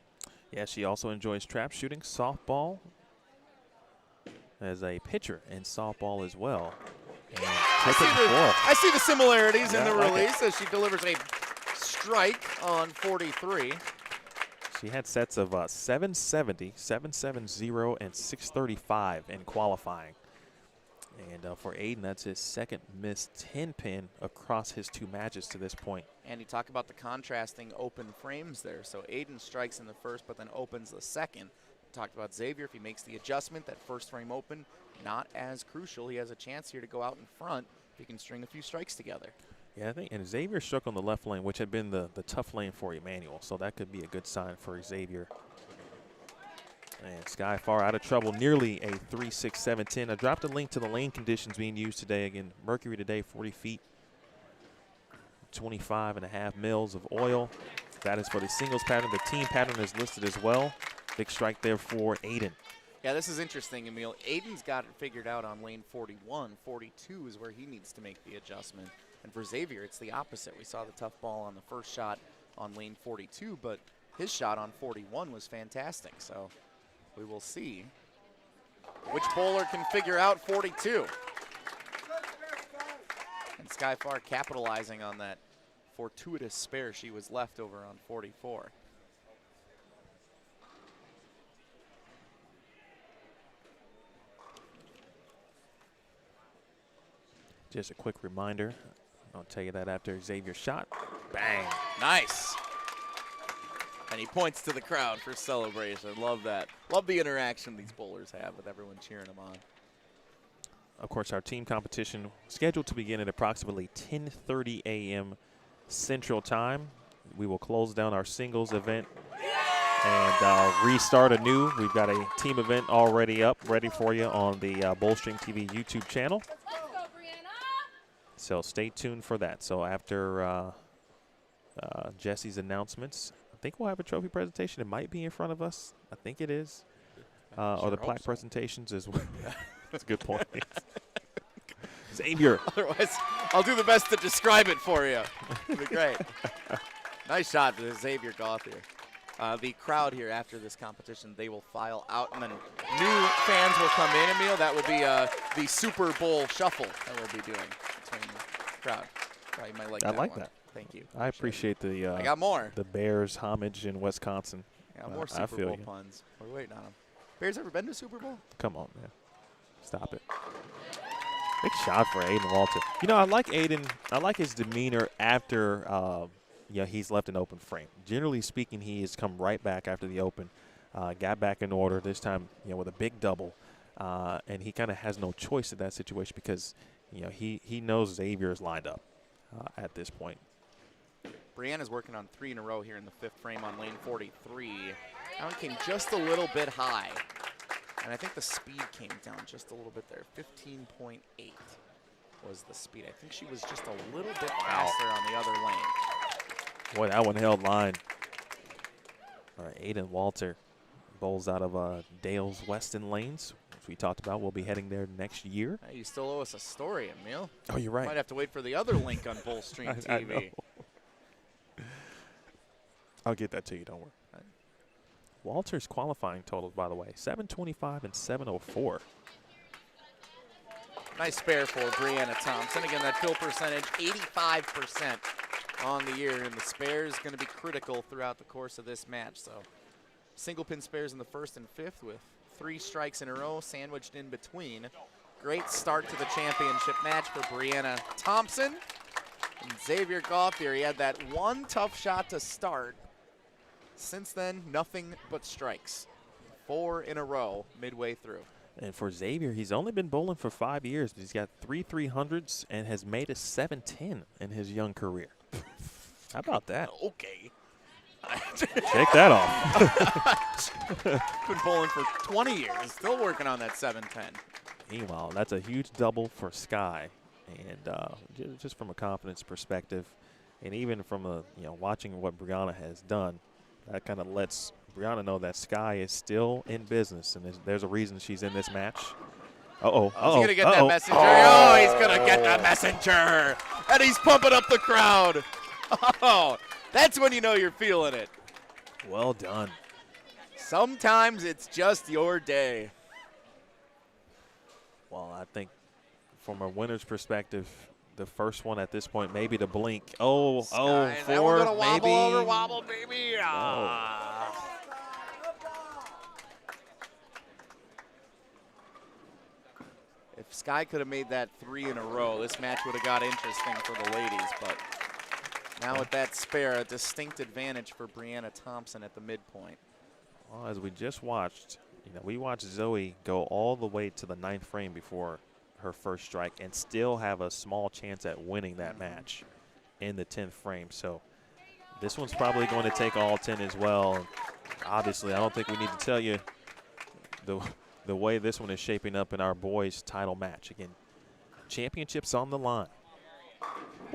Yeah, she also enjoys trap shooting, softball, as a pitcher in softball as well. And I see the similarities in the I like release as she delivers a strike on 43. She had sets of 770, 770, and 635 in qualifying. And for Aiden, that's his second missed 10-pin across his 2 matches to this point. And you talk about the contrasting open frames there. So Aiden strikes in the first, but then opens the second. Talked about Xavier, if he makes the adjustment, that first frame open, not as crucial. He has a chance here to go out in front if he can string a few strikes together. Yeah, I think, and Xavier struck on the left lane, which had been the tough lane for Emmanuel, so that could be a good sign for Xavier. And Sky Farr out of trouble, nearly a 3.6710. I dropped a link to the lane conditions being used today. Again, Mercury today, 40 feet, 25.5 mils of oil. That is for the singles pattern. The team pattern is listed as well. Big strike there for Aiden. Yeah, this is interesting, Emil. Aiden's got it figured out on lane 41. 42 is where he needs to make the adjustment. And for Xavier, it's the opposite. We saw the tough ball on the first shot on lane 42, but his shot on 41 was fantastic. So we will see which bowler can figure out 42. And Sky Farr capitalizing on that fortuitous spare she was left over on 44. Just a quick reminder, I'll tell you that after Xavier's shot. Bang. Nice. And he points to the crowd for celebration. Love that. Love the interaction these bowlers have with everyone cheering them on. Of course, our team competition scheduled to begin at approximately 10:30 a.m. Central Time. We will close down our singles event and restart anew. We've got a team event already up, ready for you on the BowlStreamTV YouTube channel. So stay tuned for that. So after Jesse's announcements, I think we'll have a trophy presentation. It might be in front of us. I think it is. Or the plaque presentations as well. That's a good point. Xavier. Otherwise, I'll do the best to describe it for you. It'll be great. Nice shot to Xavier Gothier. The crowd here after this competition, they will file out, and then new fans will come in, Emil. That would be the Super Bowl shuffle that we'll be doing between the crowd. You might like I that like one. that. Thank you. I appreciate the I got more. the Bears homage in Wisconsin. I got more I Super feel Bowl you. puns. We're waiting on them. Bears ever been to Super Bowl? Come on, man. Stop it. Big shot for Aiden Walter. You know, I like Aiden. I like his demeanor after he's left an open frame. Generally speaking, he has come right back after the open, got back in order this time, with a big double, and he kind of has no choice in that situation because, he knows Xavier is lined up at this point. Brianna's working on 3 in a row here in the 5th frame on lane 43. That one came just a little bit high. And I think the speed came down just a little bit there. 15.8 was the speed. I think she was just a little bit faster on the other lane. Boy, that one held line. All right, Aiden Walter bowls out of Dale's Weston lanes, which we talked about. We'll be heading there next year. Hey, you still owe us a story, Emil. Oh, you're right. Might have to wait for the other link on BowlStreamTV. I know. I'll get that to you, don't worry. Walter's qualifying totals, by the way, 725 and 704. Nice spare for Brianna Thompson. Again, that fill percentage, 85% on the year, and the spare is going to be critical throughout the course of this match. So single pin spares in the 1st and 5th with 3 strikes in a row sandwiched in between. Great start to the championship match for Brianna Thompson. And Xavier Gothier, he had that one tough shot to start. Since then, nothing but strikes. 4 in a row midway through. And for Xavier, he's only been bowling for 5 years, but he's got 3 300s and has made a 710 in his young career. How about that? Okay. Shake that off. Been bowling for 20 years, still working on that 710. Meanwhile, that's a huge double for Sky. And just from a confidence perspective, and even from watching what Brianna has done, that kind of lets Brianna know that Sky is still in business, and there's a reason she's in this match. Uh-oh. He's going to get that messenger. Oh, he's going to get the messenger. And he's pumping up the crowd. Oh, that's when you know you're feeling it. Well done. Sometimes it's just your day. Well, I think from a winner's perspective, the first one at this point, maybe to blink. Oh, Sky, 4, that one gonna maybe. Wobble, baby. Ah. No. If Sky could have made that 3 in a row, this match would have got interesting for the ladies. But now with that spare, a distinct advantage for Brianna Thompson at the midpoint. Well, as we just watched, we watched Zoe go all the way to the 9th frame before her first strike and still have a small chance at winning that match in the 10th frame. So this one's probably going to take all 10 as well. Obviously, I don't think we need to tell you the way this one is shaping up in our boys' title match. Again, championships on the line.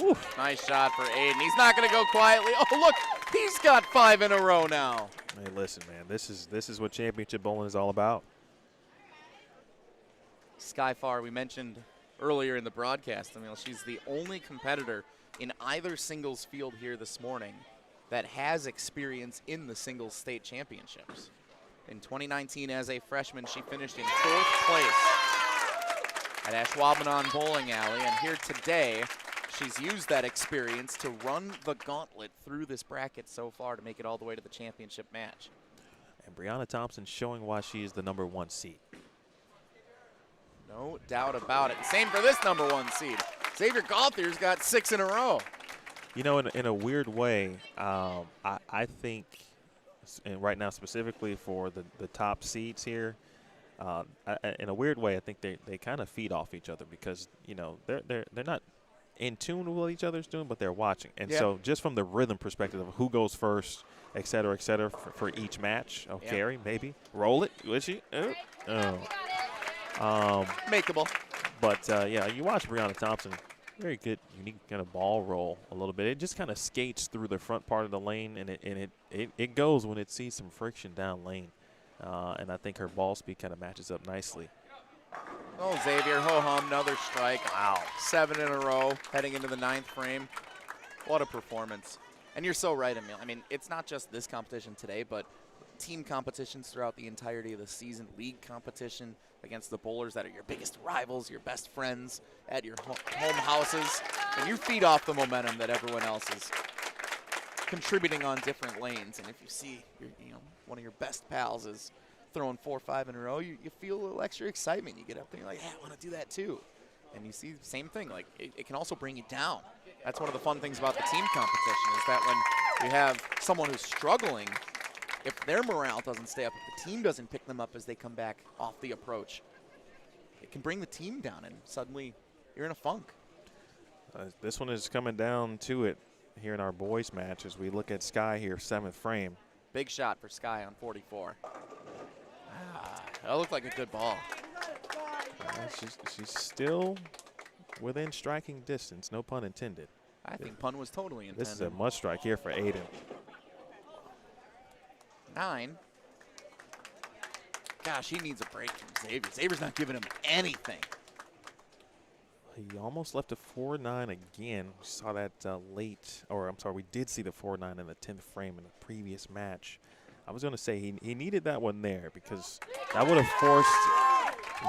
Oof. Nice shot for Aiden. He's not going to go quietly. Oh, look, he's got 5 in a row now. Hey, listen, man, this is what championship bowling is all about. Sky Farr, we mentioned earlier in the broadcast, she's the only competitor in either singles field here this morning that has experience in the singles state championships. In 2019, as a freshman, she finished in 4th place at Ashwaubenon Bowling Alley, and here today, she's used that experience to run the gauntlet through this bracket so far to make it all the way to the championship match. And Brianna Thompson showing why she is the #1 seed. No doubt about it. Same for this #1 seed. Xavier Gothier's got 6 in a row. In a weird way, I think, and right now specifically for the top seeds here, in a weird way, I think they kind of feed off each other because they're not in tune with what each other's doing, but they're watching. And so just from the rhythm perspective of who goes first, et cetera, for each match. Oh, Carrie, maybe. Roll it. Would she? Oh. Makeable. But, you watch Brianna Thompson, very good, unique kind of ball roll a little bit. It just kind of skates through the front part of the lane, and it goes when it sees some friction down lane. And I think her ball speed kind of matches up nicely. Oh, Xavier, ho-hum, another strike. Wow. 7 in a row, heading into the 9th frame. What a performance. And you're so right, Emil. It's not just this competition today, but team competitions throughout the entirety of the season, league competition against the bowlers that are your biggest rivals, your best friends at your home houses. And you feed off the momentum that everyone else is contributing on different lanes. And if you see one of your best pals is throwing 4 or 5 in a row, you feel a little extra excitement. You get up there, you're like, hey, I want to do that too. And you see the same thing. Like it can also bring you down. That's one of the fun things about the team competition is that when you have someone who's struggling, if their morale doesn't stay up, if the team doesn't pick them up as they come back off the approach, it can bring the team down, and suddenly you're in a funk. This one is coming down to it here in our boys match as we look at Sky here, 7th frame. Big shot for Sky on 44. That looked like a good ball. She's still within striking distance, no pun intended. I think pun was totally intended. This is a must strike here for Aiden. 9. Gosh, he needs a break from Xavier. Xavier's not giving him anything. He almost left a 4-9 again. We saw that we did see the 4-9 in the 10th frame in the previous match. I was going to say he needed that one there because that would have forced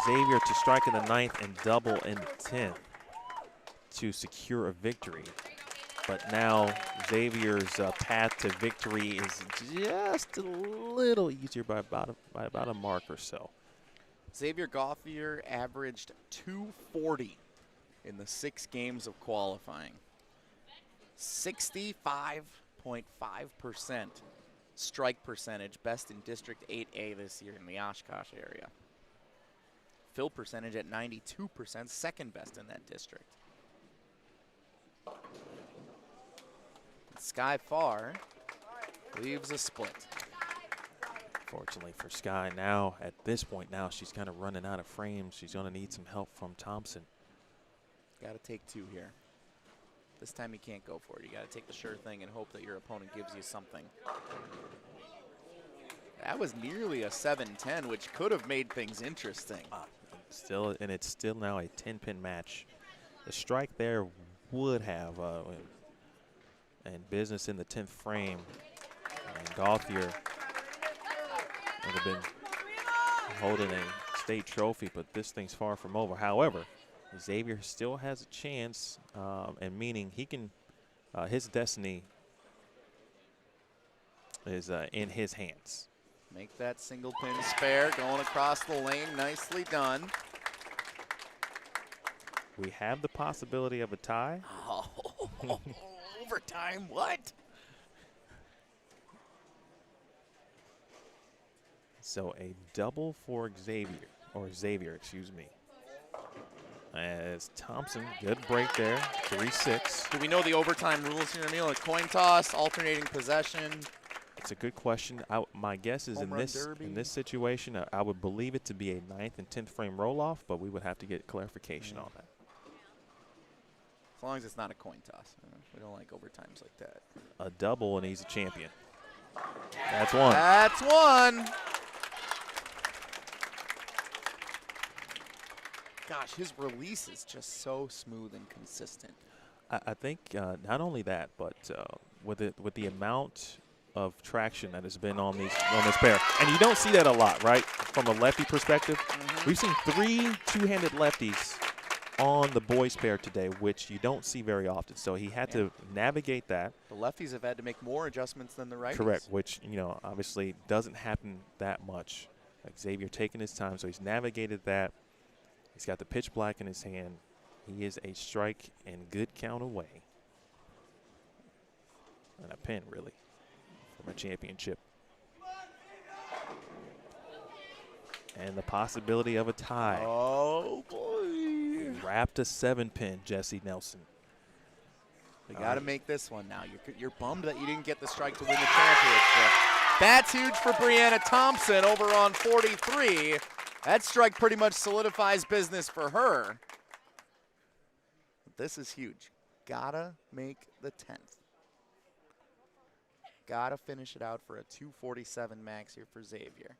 Xavier to strike in the 9th and double in the 10th to secure a victory. But now Xavier's path to victory is just a little easier by about a mark or so. Xavier Gothier averaged 240 in the 6 games of qualifying. 65.5% strike percentage, best in District 8A this year in the Oshkosh area. Fill percentage at 92%, second best in that district. Sky Farr leaves a split. Fortunately for Sky, now at this point now she's kind of running out of frames. She's going to need some help from Thompson. Got to take 2 here. This time you can't go for it. You got to take the sure thing and hope that your opponent gives you something. That was nearly a 7-10, which could have made things interesting. Still, and it's still now a 10-pin match. The strike there would have, and business in the 10th frame. And Gothier would have been holding a state trophy, but this thing's far from over. However, Xavier still has a chance, and meaning he can, his destiny is in his hands. Make that single pin spare, going across the lane, nicely done. We have the possibility of a tie. Oh, overtime, what? So a double for Xavier, excuse me. As Thompson, good break there, 3-6. Do we know the overtime rules here, Emil? A coin toss, alternating possession. It's a good question. My guess is in this situation, I would believe it to be a 9th and 10th frame roll-off, but we would have to get clarification on that. As long as it's not a coin toss. We don't like overtimes like that. A double, and he's a champion. That's one. That's one. Gosh, his release is just so smooth and consistent. I think not only that, but with the amount of traction that has been on this pair, and you don't see that a lot, right? From a lefty perspective, we've seen 3 two-handed lefties on the boys pair today, which you don't see very often. So he had to navigate that. The lefties have had to make more adjustments than the righties. Correct, which obviously doesn't happen that much. Like Xavier taking his time, so he's navigated that. He's got the pitch black in his hand. He is a strike and good count away. And a pin, really, from a championship. And the possibility of a tie. Oh, boy. Wrapped a 7-pin, Jesse Nelson. We got to make this one now. You're bummed that you didn't get the strike to win the championship. That's huge for Brianna Thompson over on 43. That strike pretty much solidifies business for her. This is huge. Gotta make the 10th. Gotta finish it out for a 247 max here for Xavier.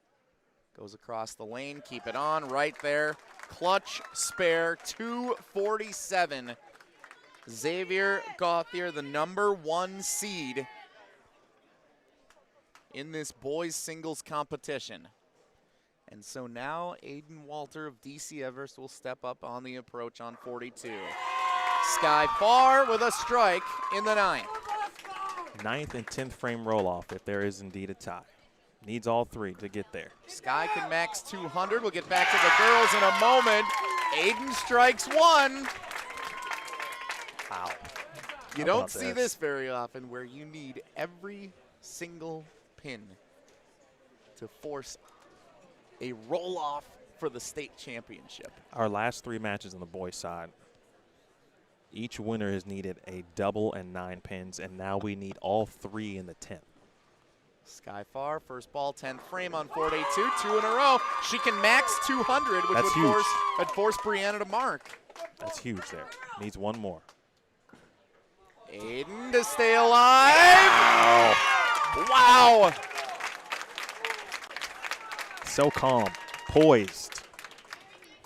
Goes across the lane, keep it on right there. Clutch spare, 247. Xavier Gothier, the #1 seed in this boys singles competition. And so now Aiden Walter of DC Everest will step up on the approach on 42. Sky Far with a strike in the 9th. 9th and 10th frame roll-off if there is indeed a tie. Needs all 3 to get there. Sky can max 200. We'll get back to the girls in a moment. Aiden strikes 1. Wow. You don't see this very often, where you need every single pin to force a roll-off for the state championship. Our last 3 matches on the boys' side, each winner has needed a double and 9 pins, and now we need all 3 in the 10th. Sky Far, first ball, 10th frame on 42, 2 in a row. She can max 200, which would force Brianna to mark. That's huge there. Needs 1 more. Aiden to stay alive. Wow. So calm, poised.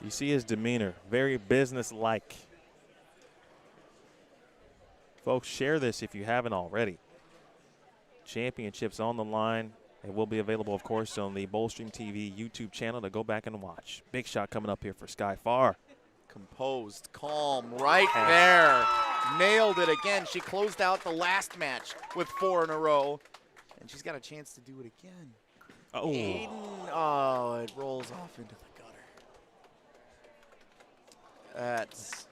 You see his demeanor, very business-like. Folks, share this if you haven't already. Championships on the line. It will be available, of course, on the BowlStreamTV YouTube channel to go back and watch. Big shot coming up here for Sky Far. Composed, calm, right there. Nailed it again. She closed out the last match with 4 in a row, and she's got a chance to do it again. Oh. Aiden, it rolls off into the gutter. That's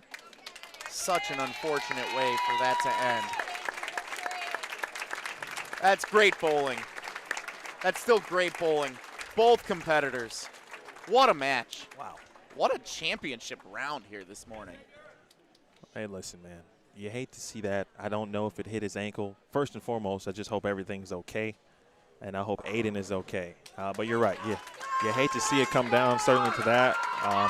such an unfortunate way for that to end. That's great bowling. That's still great bowling. Both competitors. What a match. Wow. What a championship round here this morning. Hey, listen, man. You hate to see that. I don't know if it hit his ankle. First and foremost, I just hope everything's okay. and I hope Aiden is okay. But you're right. You hate to see it come down, certainly to that.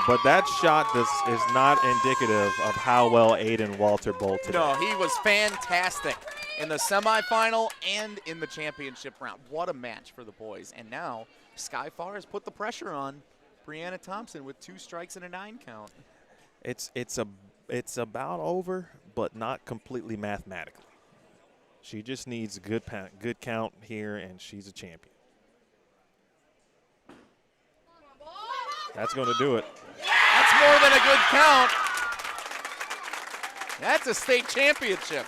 But that shot is not indicative of how well Aiden Walter bowled today. No, he was fantastic in the semifinal and in the championship round. What a match for the boys. And now Sky Far has put the pressure on Brianna Thompson with 2 strikes and a 9 count. It's about over, but not completely mathematically. She just needs a good count here, and she's a champion. That's going to do it. That's more than a good count. That's a state championship.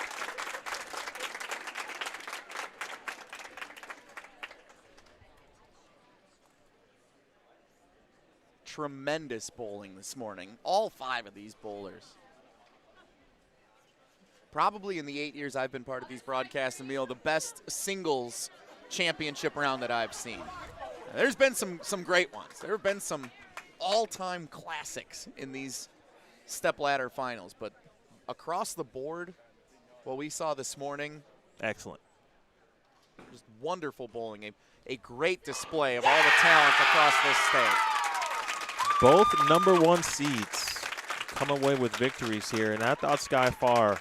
Tremendous bowling this morning. All 5 of these bowlers. Probably in the 8 years I've been part of these broadcasts, Emil, the best singles championship round that I've seen. Now, there's been some great ones. There have been some all-time classics in these stepladder finals, but across the board, what we saw this morning, excellent. Just wonderful bowling. A great display of all the talent across this state. Both #1 seeds come away with victories here, and I thought Sky Far,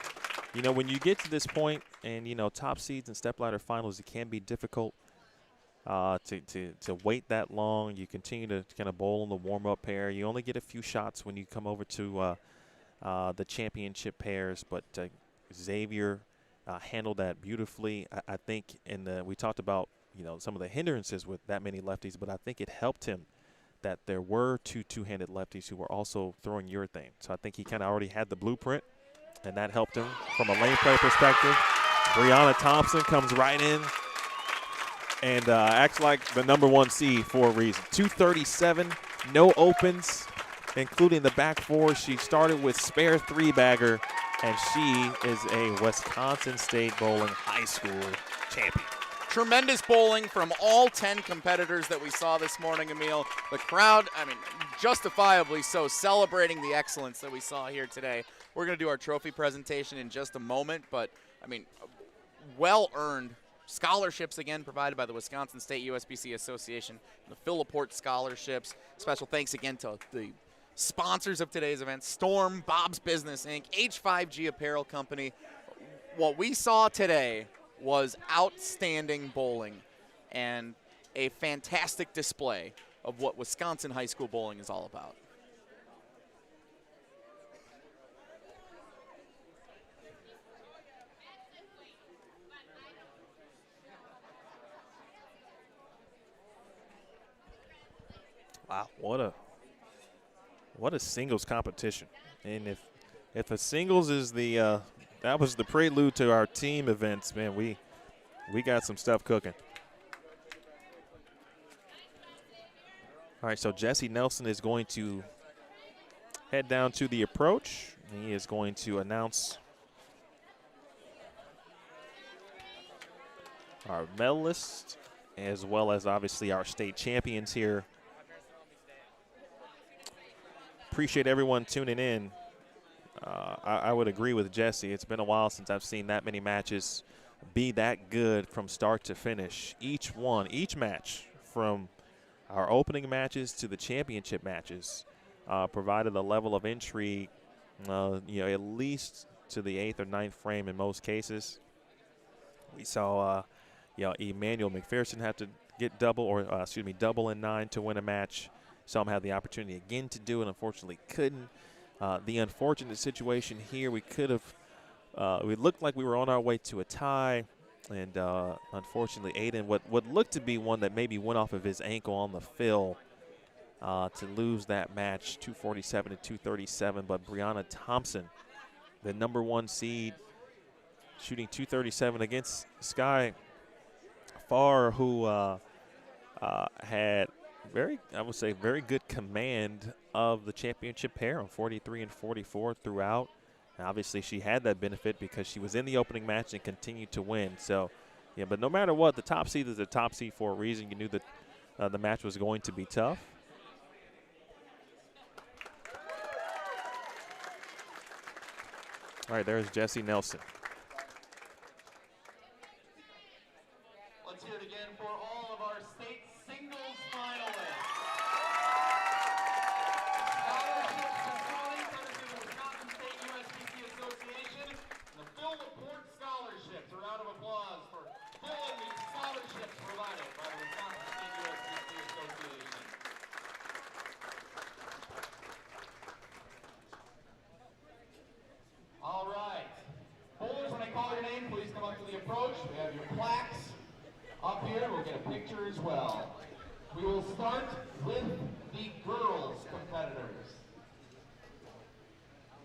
you know, when you get to this point and, you know, top seeds and stepladder finals, it can be difficult to wait that long. You continue to kind of bowl in the warm-up pair. You only get a few shots when you come over to the championship pairs, but Xavier handled that beautifully. I think we talked about, you know, some of the hindrances with that many lefties, but I think it helped him that there were 2 two-handed lefties who were also throwing urethane. So I think he kind of already had the blueprint, and that helped him from a lane play perspective. Brianna Thompson comes right in and acts like the #1 seed for a reason. 237, no opens, including the back 4. She started with spare 3-bagger, and she is a Wisconsin State Bowling High School champion. Tremendous bowling from all 10 competitors that we saw this morning, Emil. The crowd, I mean, justifiably so, celebrating the excellence that we saw here today. We're going to do our trophy presentation in just a moment, but, I mean, well-earned scholarships, again, provided by the Wisconsin State USBC Association, the Phil Laporte scholarships. Special thanks again to the sponsors of today's event, Storm, Bob's Business, Inc., H5G Apparel Company. What we saw today was outstanding bowling and a fantastic display of what Wisconsin high school bowling is all about. Wow, what a singles competition. And if a singles is the that was the prelude to our team events, man, we got some stuff cooking. All right, so Jesse Nelson is going to head down to the approach. He is going to announce our medalists, as well as obviously our state champions here. Appreciate everyone tuning in. I would agree with Jesse. It's been a while since I've seen that many matches be that good from start to finish. Each match from our opening matches to the championship matches provided a level of intrigue, you know, at least to the 8th or 9th frame in most cases. We saw, you know, Emmanuel Macpherson have to get double in 9 to win a match. Some had the opportunity again to do it, unfortunately couldn't. The unfortunate situation here, we looked like we were on our way to a tie, and unfortunately Aiden, what looked to be one that maybe went off of his ankle on the fill, to lose that match, 247 to 237. But Brianna Thompson, the #1 seed, shooting 237 against Sky Far, who had very good command of the championship pair on 43 and 44 throughout. And obviously, she had that benefit because she was in the opening match and continued to win. So, yeah, but no matter what, the top seed is the top seed for a reason. You knew that the match was going to be tough. All right, there's Jesse Nelson. Let's hear it again for all of our state singles finalists. Scholarships and drawings courtesy of the Wisconsin State USBC Association. The Phil Laporte Scholarships. A round of applause for Phil and the scholarships provided by the Wisconsin State USBC Association. All right. Bowlers, when I call your name, please come up to the approach. We have your plaques up here. We'll get a picture as well. We will start with the girls competitors.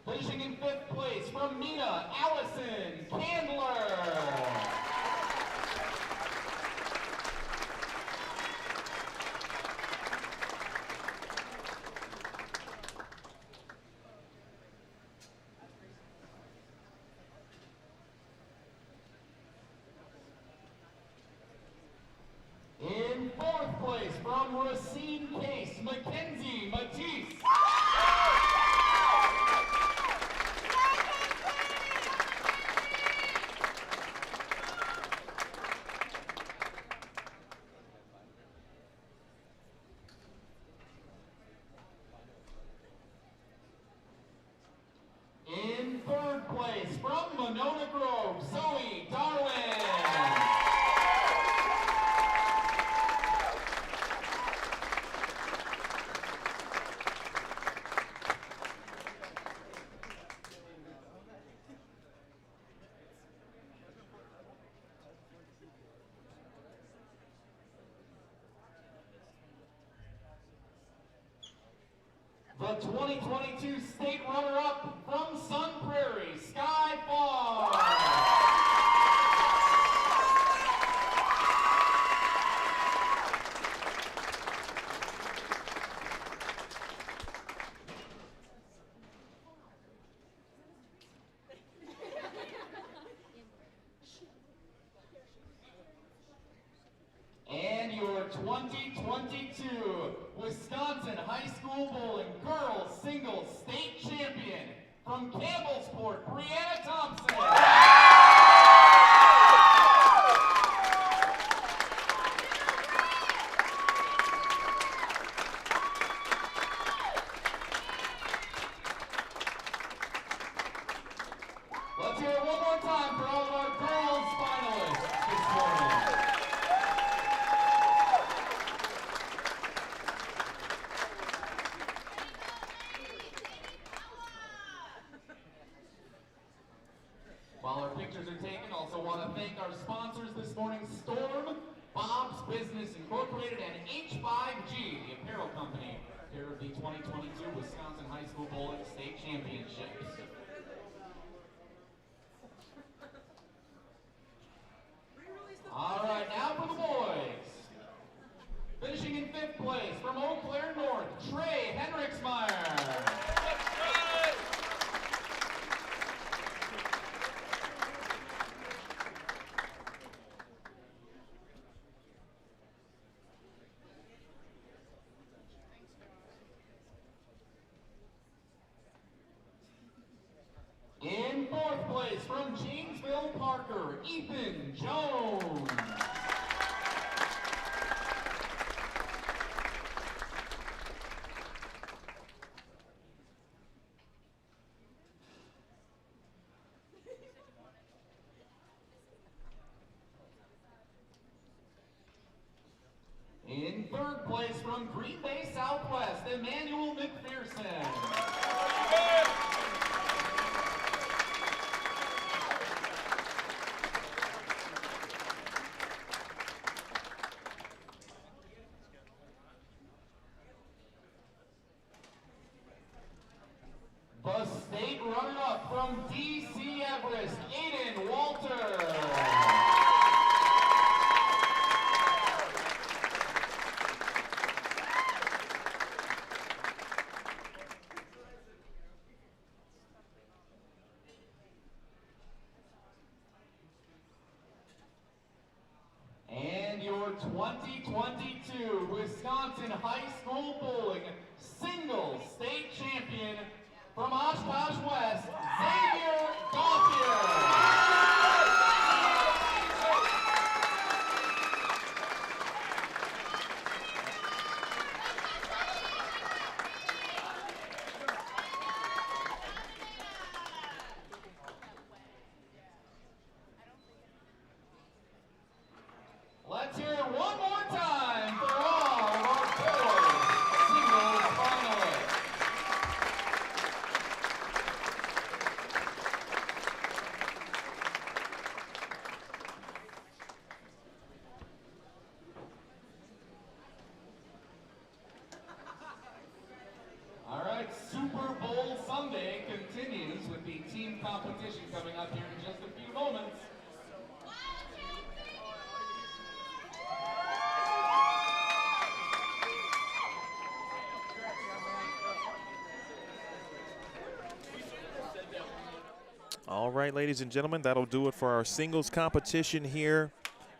Finishing in 5th place from Nina, Allison Candler. In 4th place from Racine Case, Mackenzie Matisse. In 3rd place from Monona Grove, Zoe Darwin. The 2022 state runner-up from Sun Prairie, Sky Farr. And your 2022 Wisconsin High School Bowling Girls Singles State Champion from Campbellsport, Brianna Thompson. Let's hear it one more time for all of our girls finalists this morning. While our pictures are taken, also want to thank our sponsors this morning, Storm, Bob's Business Incorporated, and H5G, the apparel company, here of the 2022 Wisconsin High School Bowling State Championships. All right, now for the boys. Finishing in 5th place from Eau Claire North, Trey Henriksmeyer. In 4th place from Janesville Parker, Ethan Jones. In 3rd place from Green Bay Southwest, Emmanuel Macpherson. The state runner-up from DC Everest, Aiden Walter. And your 2022 Wisconsin High School Bowling Singles State Champion from Oshkosh West, Xavier Gothier. one more time for all of our boys singles finalists. All right, Super Bowl Sunday continues with the team competition coming up here in just a few moments. All right, ladies and gentlemen, that'll do it for our singles competition here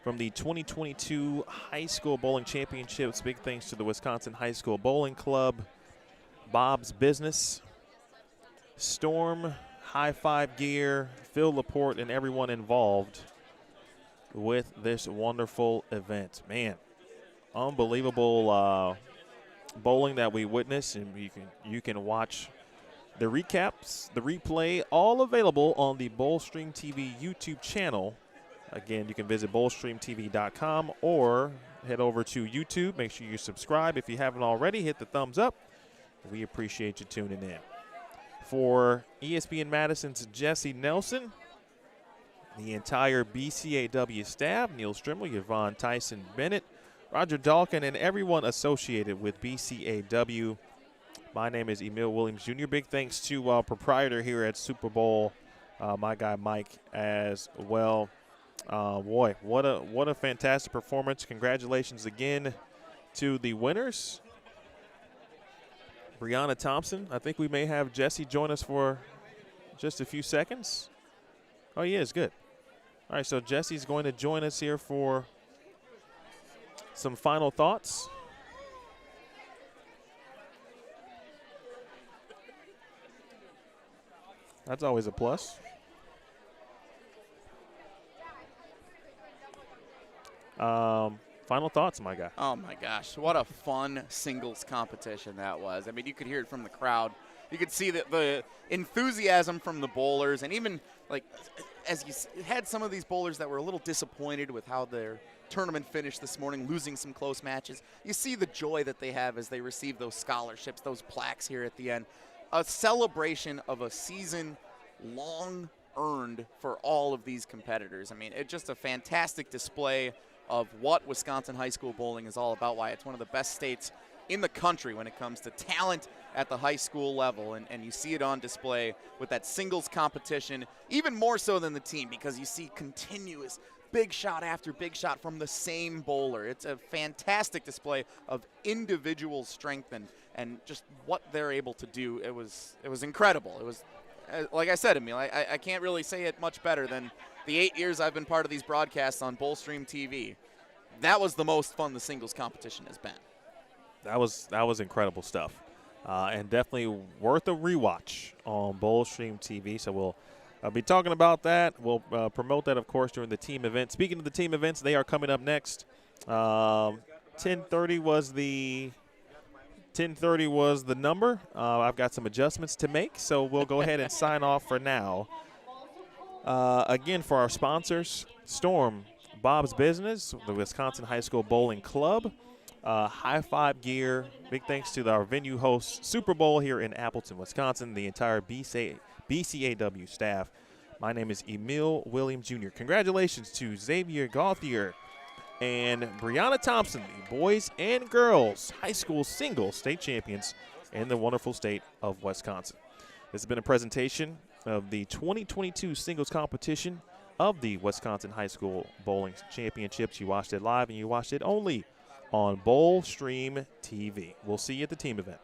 from the 2022 High School Bowling Championships. Big thanks to the Wisconsin High School Bowling Club, Bob's Business, Storm, High Five Gear, Phil Laporte, and everyone involved with this wonderful event. Man, unbelievable bowling that we witnessed, and you can watch the recaps, the replay, all available on the BowlStreamTV YouTube channel. Again, you can visit BowlStreamTV.com or head over to YouTube. Make sure you subscribe. If you haven't already, hit the thumbs up. We appreciate you tuning in. For ESPN Madison's Jesse Nelson, the entire BCAW staff, Neil Strimmel, Yvonne Tyson Bennett, Roger Dalkin, and everyone associated with BCAW. My name is Emil Williams Jr. Big thanks to proprietor here at Super Bowl, my guy Mike, as well. Boy, what a fantastic performance. Congratulations again to the winners. Brianna Thompson. I think we may have Jesse join us for just a few seconds. Oh, he is. Good. All right, so Jesse's going to join us here for some final thoughts. That's always a plus. Final thoughts, my guy. Oh, my gosh. What a fun singles competition that was. I mean, you could hear it from the crowd. You could see the enthusiasm from the bowlers. And even, like, as you had some of these bowlers that were a little disappointed with how their tournament finished this morning, losing some close matches, you see the joy that they have as they receive those scholarships, those plaques here at the end. A celebration of a season long earned for all of these competitors. I mean, it's just a fantastic display of what Wisconsin high school bowling is all about, why it's one of the best states in the country when it comes to talent at the high school level. And you see it on display with that singles competition, even more so than the team, because you see continuous big shot after big shot from the same bowler. It's a fantastic display of individual strength and just what they're able to do. It was incredible. It was, like I said, Emil, I can't really say it much better than the 8 years I've been part of these broadcasts on BowlStreamTV. That was the most fun the singles competition has been. That was incredible stuff, and definitely worth a rewatch on BowlStreamTV. So we'll be talking about that. We'll promote that, of course, during the team event. Speaking of the team events, they are coming up next. 10:30 was the 10:30 was the number. I've got some adjustments to make, so we'll go ahead and sign off for now. Again, for our sponsors, Storm, Bob's Business, the Wisconsin High School Bowling Club, High Five Gear. Big thanks to our venue host, Super Bowl here in Appleton, Wisconsin, the entire BCAW staff. My name is Emil Williams Jr. Congratulations to Xavier, Gothier, and Brianna Thompson, the boys and girls high school singles state champions in the wonderful state of Wisconsin. This has been a presentation of the 2022 singles competition of the Wisconsin High School Bowling Championships. You watched it live and you watched it only on BowlStreamTV. We'll see you at the team event.